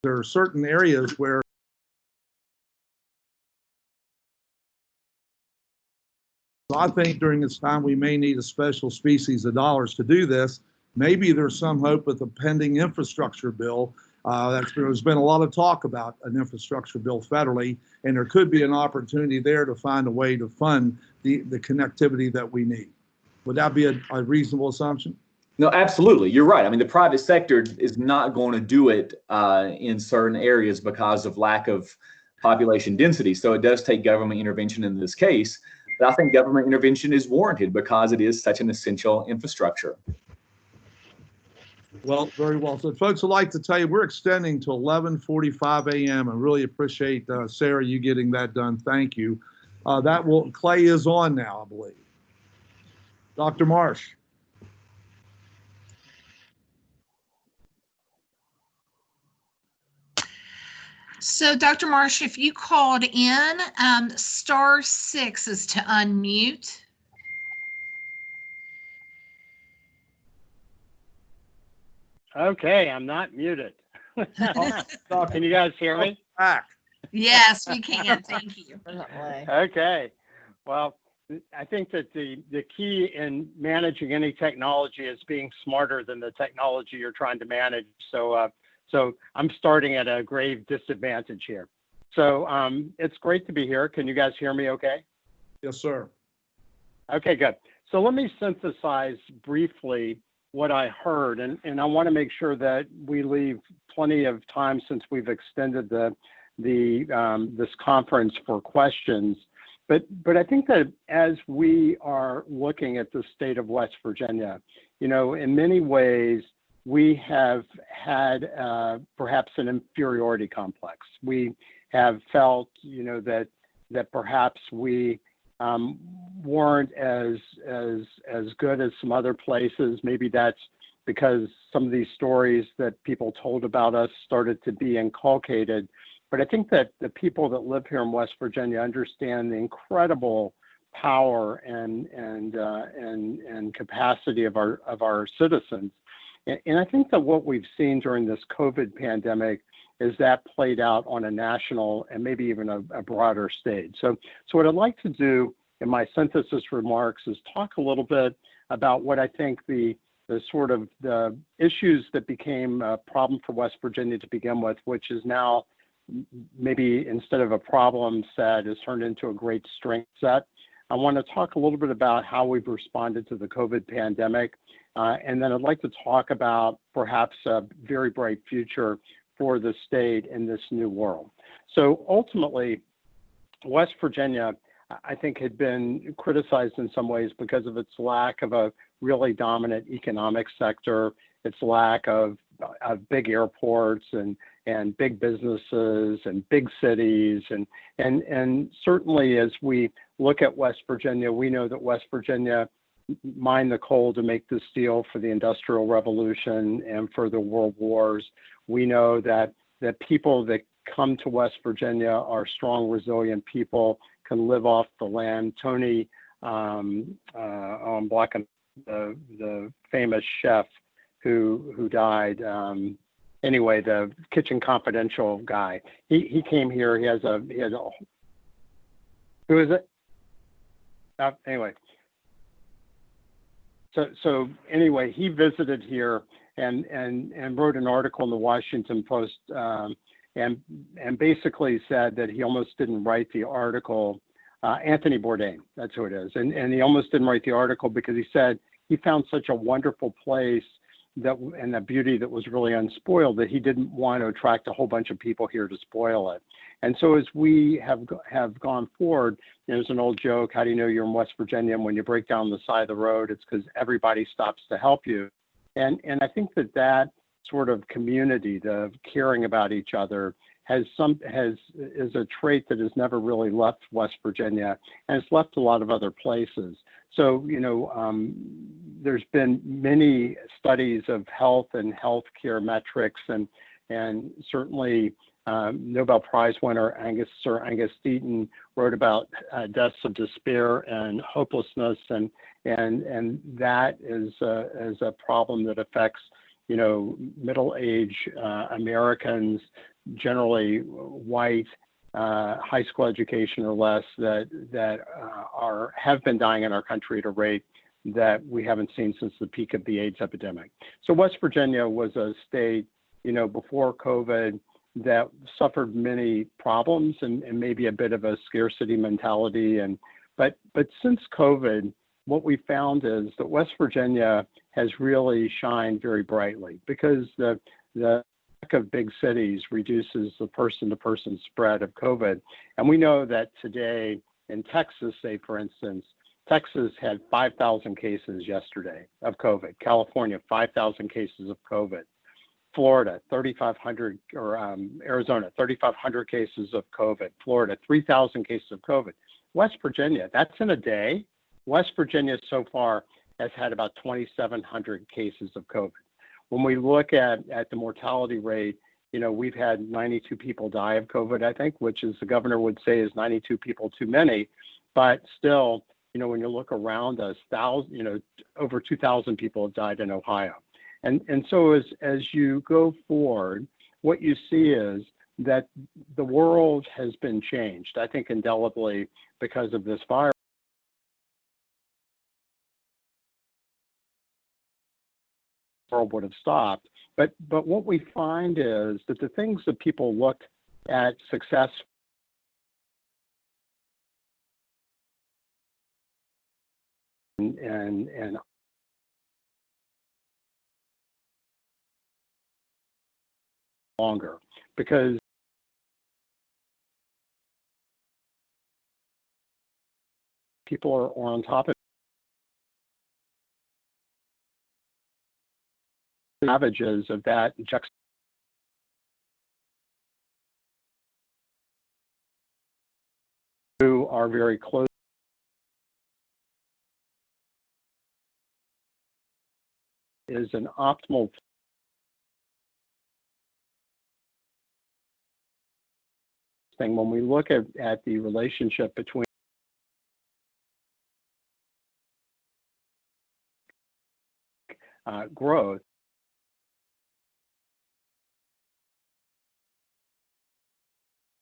[SPEAKER 4] There are certain areas where I think during this time we may need a special species of dollars to do this. Maybe there's some hope with the pending infrastructure bill There's been a lot of talk about an infrastructure bill federally, and there could be an opportunity there to find a way to fund the connectivity that we need. Would that be a reasonable assumption?
[SPEAKER 5] No, absolutely. You're right. I mean, the private sector is not going to do it in certain areas because of lack of population density. So it does take government intervention in this case. But I think government intervention is warranted because it is such an essential infrastructure.
[SPEAKER 4] Well, very well. So folks, I'd like to tell you we're extending to 11:45 a.m. I really appreciate, Sarah, you getting that done. Thank you. Clay is on now, I believe. Dr. Marsh.
[SPEAKER 1] So Dr. Marsh, if you called in, *6 is to unmute.
[SPEAKER 16] Okay, I'm not muted. Can you guys hear me?
[SPEAKER 1] Yes, we can. Thank you.
[SPEAKER 16] Okay. Well, I think that the key in managing any technology is being smarter than the technology you're trying to manage. So I'm starting at a grave disadvantage here. So it's great to be here. Can you guys hear me okay?
[SPEAKER 4] Yes, sir.
[SPEAKER 16] Okay, good. So let me synthesize briefly what I heard, and I want to make sure that we leave plenty of time, since we've extended this conference, for questions. But I think that as we are looking at the state of West Virginia, in many ways, we have had perhaps an inferiority complex. We have felt, that perhaps we weren't as good as some other places. Maybe that's because some of these stories that people told about us started to be inculcated. But I think that the people that live here in West Virginia understand the incredible power and capacity of our citizens. And I think that what we've seen during this COVID pandemic is that played out on a national and maybe even a broader stage. So what I'd like to do in my synthesis remarks is talk a little bit about what I think the issues that became a problem for West Virginia to begin with, which is now maybe instead of a problem set has turned into a great strength set. I want to talk a little bit about how we've responded to the COVID pandemic. And then I'd like to talk about perhaps a very bright future for the state in this new world. So ultimately, West Virginia, I think, had been criticized in some ways because of its lack of a really dominant economic sector, its lack of big airports and big businesses and big cities. And certainly as we look at West Virginia, we know that West Virginia mined the coal to make the steel for the Industrial Revolution and for the World Wars. We know that people that come to West Virginia are strong, resilient people, can live off the land. Tony Black, the famous chef who died, anyway, the Kitchen Confidential guy, he came here. He had a who is it? Anyway. So anyway, he visited here and wrote an article in the Washington Post and basically said that he almost didn't write the article. Anthony Bourdain, that's who it is, and he almost didn't write the article because he said he found such a wonderful place and the beauty that was really unspoiled that he didn't want to attract a whole bunch of people here to spoil it. And so as we have gone forward, there's an old joke: how do you know you're in West Virginia? And when you break down the side of the road, it's because everybody stops to help you. And I think that sort of community, the caring about each other, is a trait that has never really left West Virginia, and it's left a lot of other places. So, there's been many studies of health and healthcare metrics, and certainly Nobel Prize winner Sir Angus Deaton wrote about deaths of despair and hopelessness, and that is a problem that affects middle-aged Americans, generally white, high school education or less, that have been dying in our country at a rate that we haven't seen since the peak of the AIDS epidemic. So West Virginia was a state, before COVID that suffered many problems and maybe a bit of a scarcity mentality. But since COVID, what we found is that West Virginia has really shined very brightly because the lack of big cities reduces the person-to-person spread of COVID. And we know that today in Texas, say for instance, Texas had 5,000 cases yesterday of COVID. California, 5,000 cases of COVID. Florida, 3,500, or Arizona, 3,500 cases of COVID. Florida, 3,000 cases of COVID. West Virginia, that's in a day. West Virginia so far has had about 2,700 cases of COVID. When we look at the mortality rate, we've had 92 people die of COVID, I think, which is the governor would say is 92 people too many. But still, when you look around us, over 2,000 people have died in Ohio. And so as you go forward, what you see is that the world has been changed, I think, indelibly because of this virus. The world would have stopped. But what we find is that the things that people look at success and longer, because people are on top of the ravages of that who are very close is an optimal thing when we look at the relationship between growth.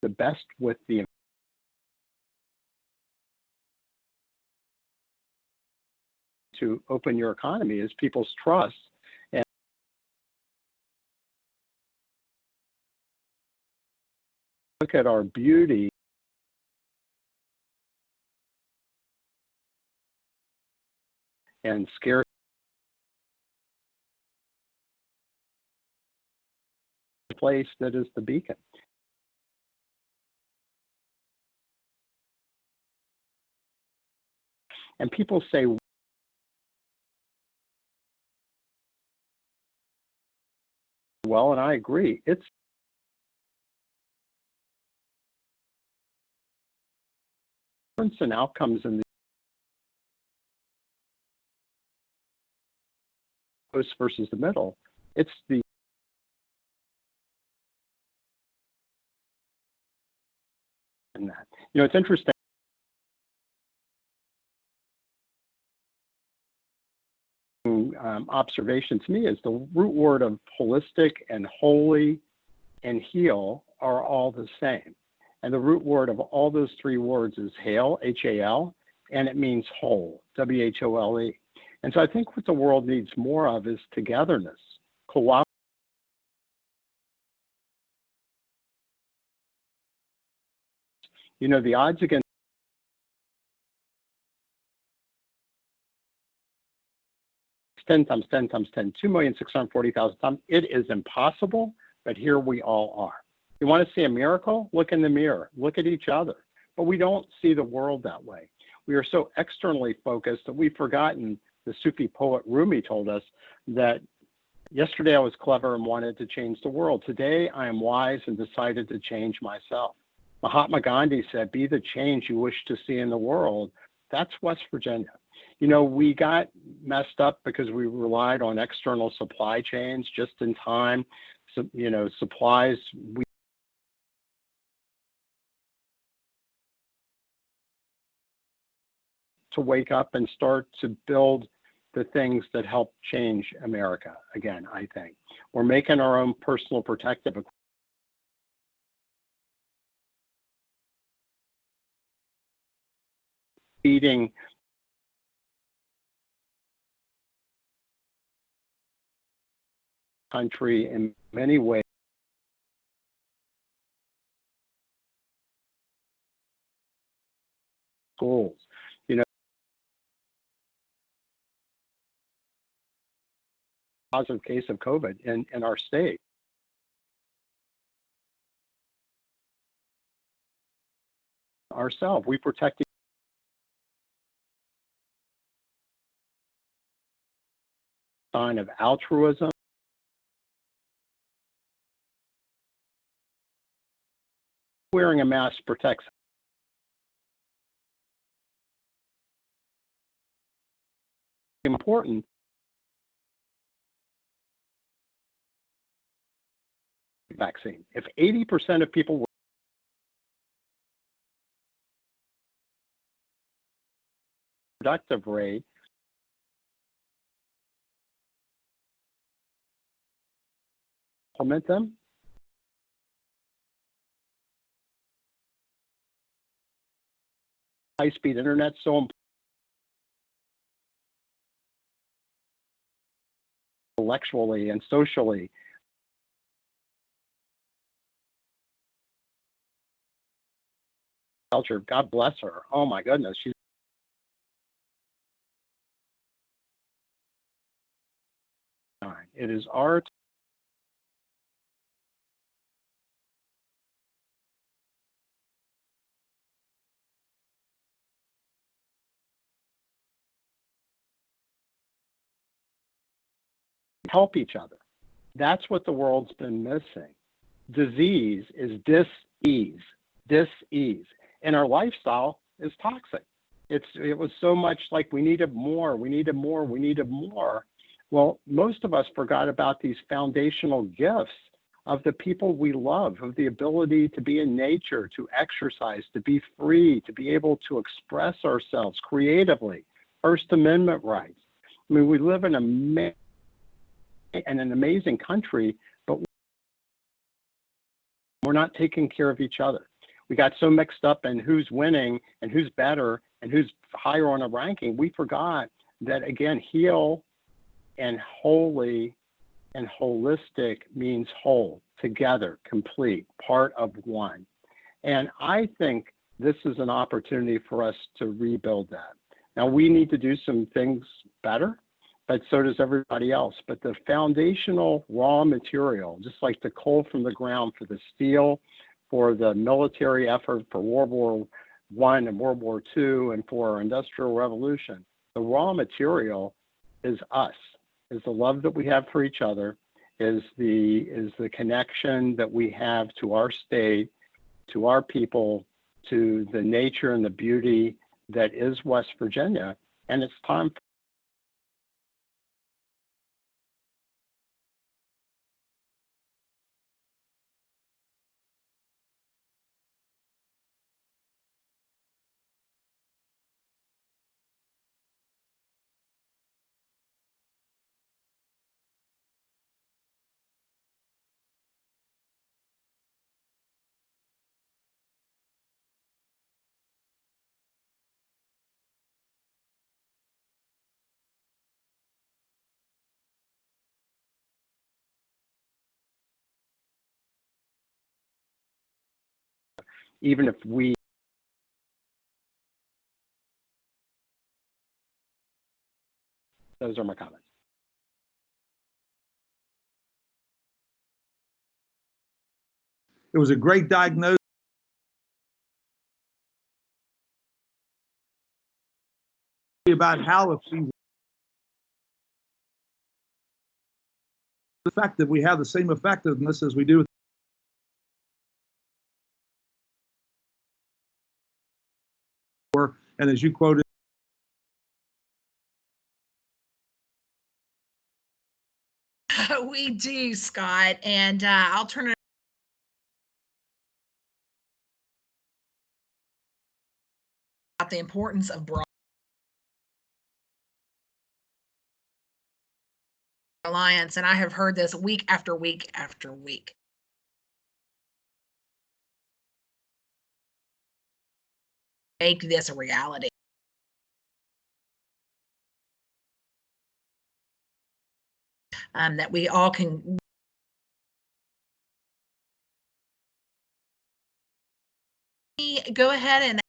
[SPEAKER 16] The best with the to open your economy is people's trust. And look at our beauty and scarcity. Place that is the beacon. And people say, well, and I agree, it's difference in outcomes in the coast versus the middle. It's the in that. It's interesting. Observation to me is the root word of holistic and holy and heal are all the same. And the root word of all those three words is hail, H-A-L, and it means whole, W-H-O-L-E. And so I think what the world needs more of is togetherness, cooperation. The odds against 10 times 10 times 10, 2,640,000 times. It is impossible, but here we all are. You want to see a miracle? Look in the mirror. Look at each other. But we don't see the world that way. We are so externally focused that we've forgotten. The Sufi poet Rumi told us that yesterday I was clever and wanted to change the world. Today I am wise and decided to change myself. Mahatma Gandhi said, be the change you wish to see in the world. That's West Virginia. We got messed up because we relied on external supply chains just in time. So, supplies to wake up and start to build the things that help change America. Again, I think we're making our own personal protective equipment. Feeding country in many ways. Schools, you know, positive case of COVID in our state. Ourselves, we protect the sign of altruism. Wearing a mask protects. Important. Vaccine. If 80% of people were productive rate, implement them. High-speed internet so important. Intellectually and socially. Culture, God bless her. Oh my goodness, she's it is art. Help each other. That's what the world's been missing. Disease is dis-ease, dis-ease. And our lifestyle is toxic. It was so much like we needed more, we needed more, we needed more. Well, most of us forgot about these foundational gifts of the people we love, of the ability to be in nature, to exercise, to be free, to be able to express ourselves creatively, First Amendment rights. I mean, we live in an amazing country, but we're not taking care of each other. We got so mixed up in who's winning and who's better and who's higher on a ranking. We forgot that, again, heal and holy and holistic means whole, together, complete, part of one. And I think this is an opportunity for us to rebuild that. Now, we need to do some things better, but so does everybody else. But the foundational raw material, just like the coal from the ground for the steel, for the military effort for World War I and World War II, and for our Industrial Revolution, the raw material is us, is the love that we have for each other, is the connection that we have to our state, to our people, to the nature and the beauty that is West Virginia. And it's time for even if we those are my comments.
[SPEAKER 4] It was a great diagnosis about how if we effective, we have the same effectiveness as we do with and as you quoted,
[SPEAKER 1] We do, Scott, and I'll turn it about the importance of broad alliance, and I have heard this week after week after week. Make this a reality. That we all can Go ahead and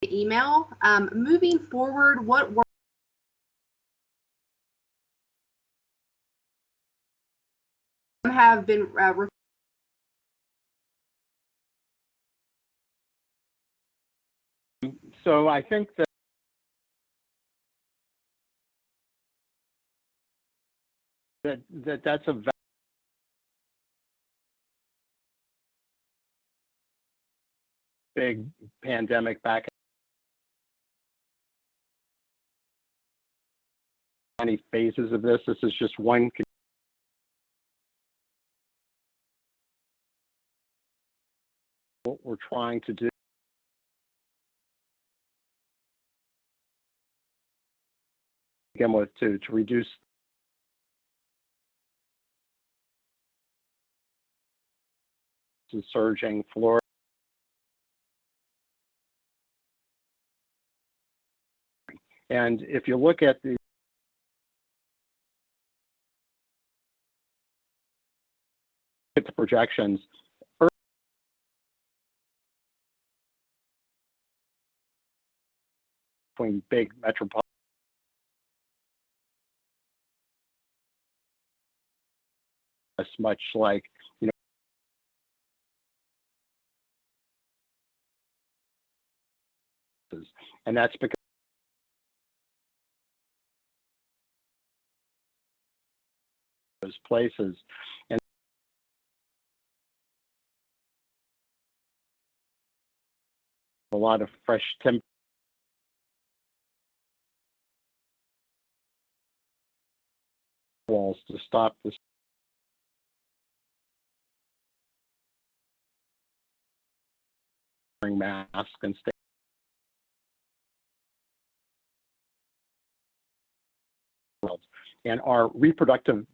[SPEAKER 15] email. Moving forward, what work have been
[SPEAKER 16] So I think that's a big pandemic back many phases of this. This is just one. What we're trying to do again was to reduce the surging Florida. And if you look at the projections, between big metropolitan, much like, you know, and that's because those places and a lot of fresh timber walls to stop this mask and stay. And our reproductive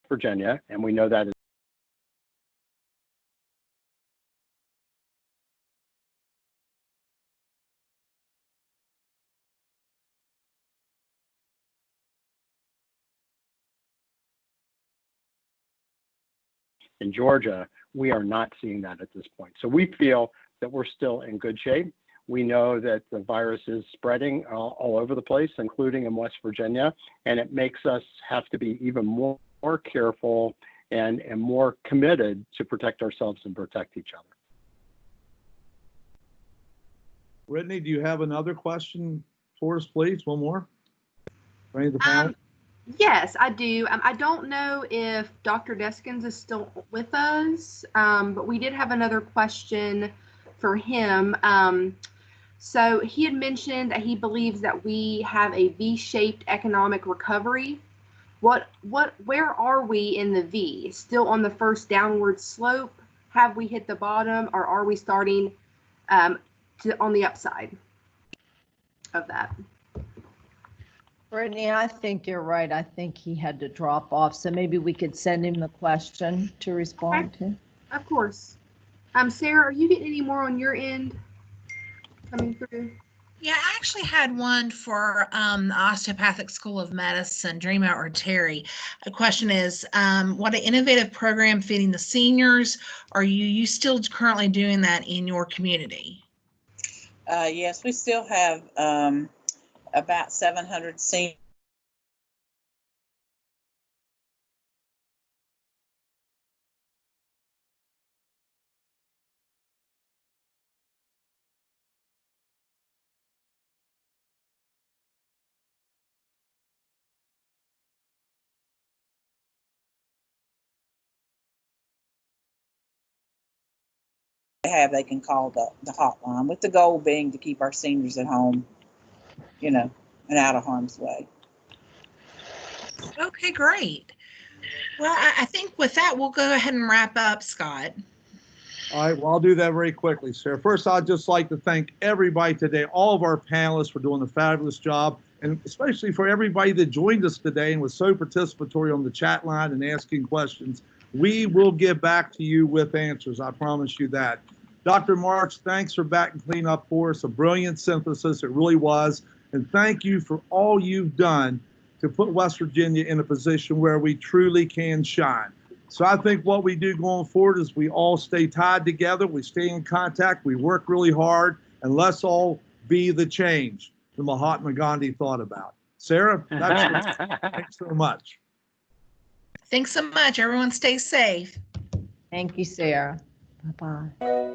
[SPEAKER 16] Virginia, and we know that is in Georgia, we are not seeing that at this point. So we feel that we're still in good shape. We know that the virus is spreading all over the place, including in West Virginia, and it makes us have to be even more careful and more committed to protect ourselves and protect each other.
[SPEAKER 4] Brittany, do you have another question for us, please? One more? For any of the panel?
[SPEAKER 15] Yes, I do. I don't know if Dr. Deskins is still with us, but we did have another question for him. So he had mentioned that he believes that we have a V-shaped economic recovery. Where are we in the V? Still on the first downward slope? Have we hit the bottom, or are we starting on the upside of that?
[SPEAKER 3] Brittany, I think you're right. I think he had to drop off, so maybe we could send him the question to respond to.
[SPEAKER 15] Of course. Sarah, are you getting any more on your end coming through?
[SPEAKER 1] Yeah, I actually had one for the Osteopathic School of Medicine, Dreama or Terry. The question is, what an innovative program feeding the seniors. Are you still currently doing that in your community?
[SPEAKER 8] Yes, we still have about 700 seniors. They can call the hotline, with the goal being to keep our seniors at home, you know, and out of harm's way.
[SPEAKER 1] Okay, great. Well, I think with that, we'll go ahead and wrap up, Scott.
[SPEAKER 4] All right, well, I'll do that very quickly, Sarah. First, I'd just like to thank everybody today, all of our panelists for doing a fabulous job, and especially for everybody that joined us today and was so participatory on the chat line and asking questions. We will get back to you with answers, I promise you that. Dr. March, thanks for back and clean up for us. A brilliant synthesis, it really was. And thank you for all you've done to put West Virginia in a position where we truly can shine. So I think what we do going forward is we all stay tied together, we stay in contact, we work really hard, and let's all be the change that Mahatma Gandhi thought about. Sarah, that's thanks so much.
[SPEAKER 1] Thanks so much. Everyone stay safe.
[SPEAKER 3] Thank you, Sarah. Bye-bye.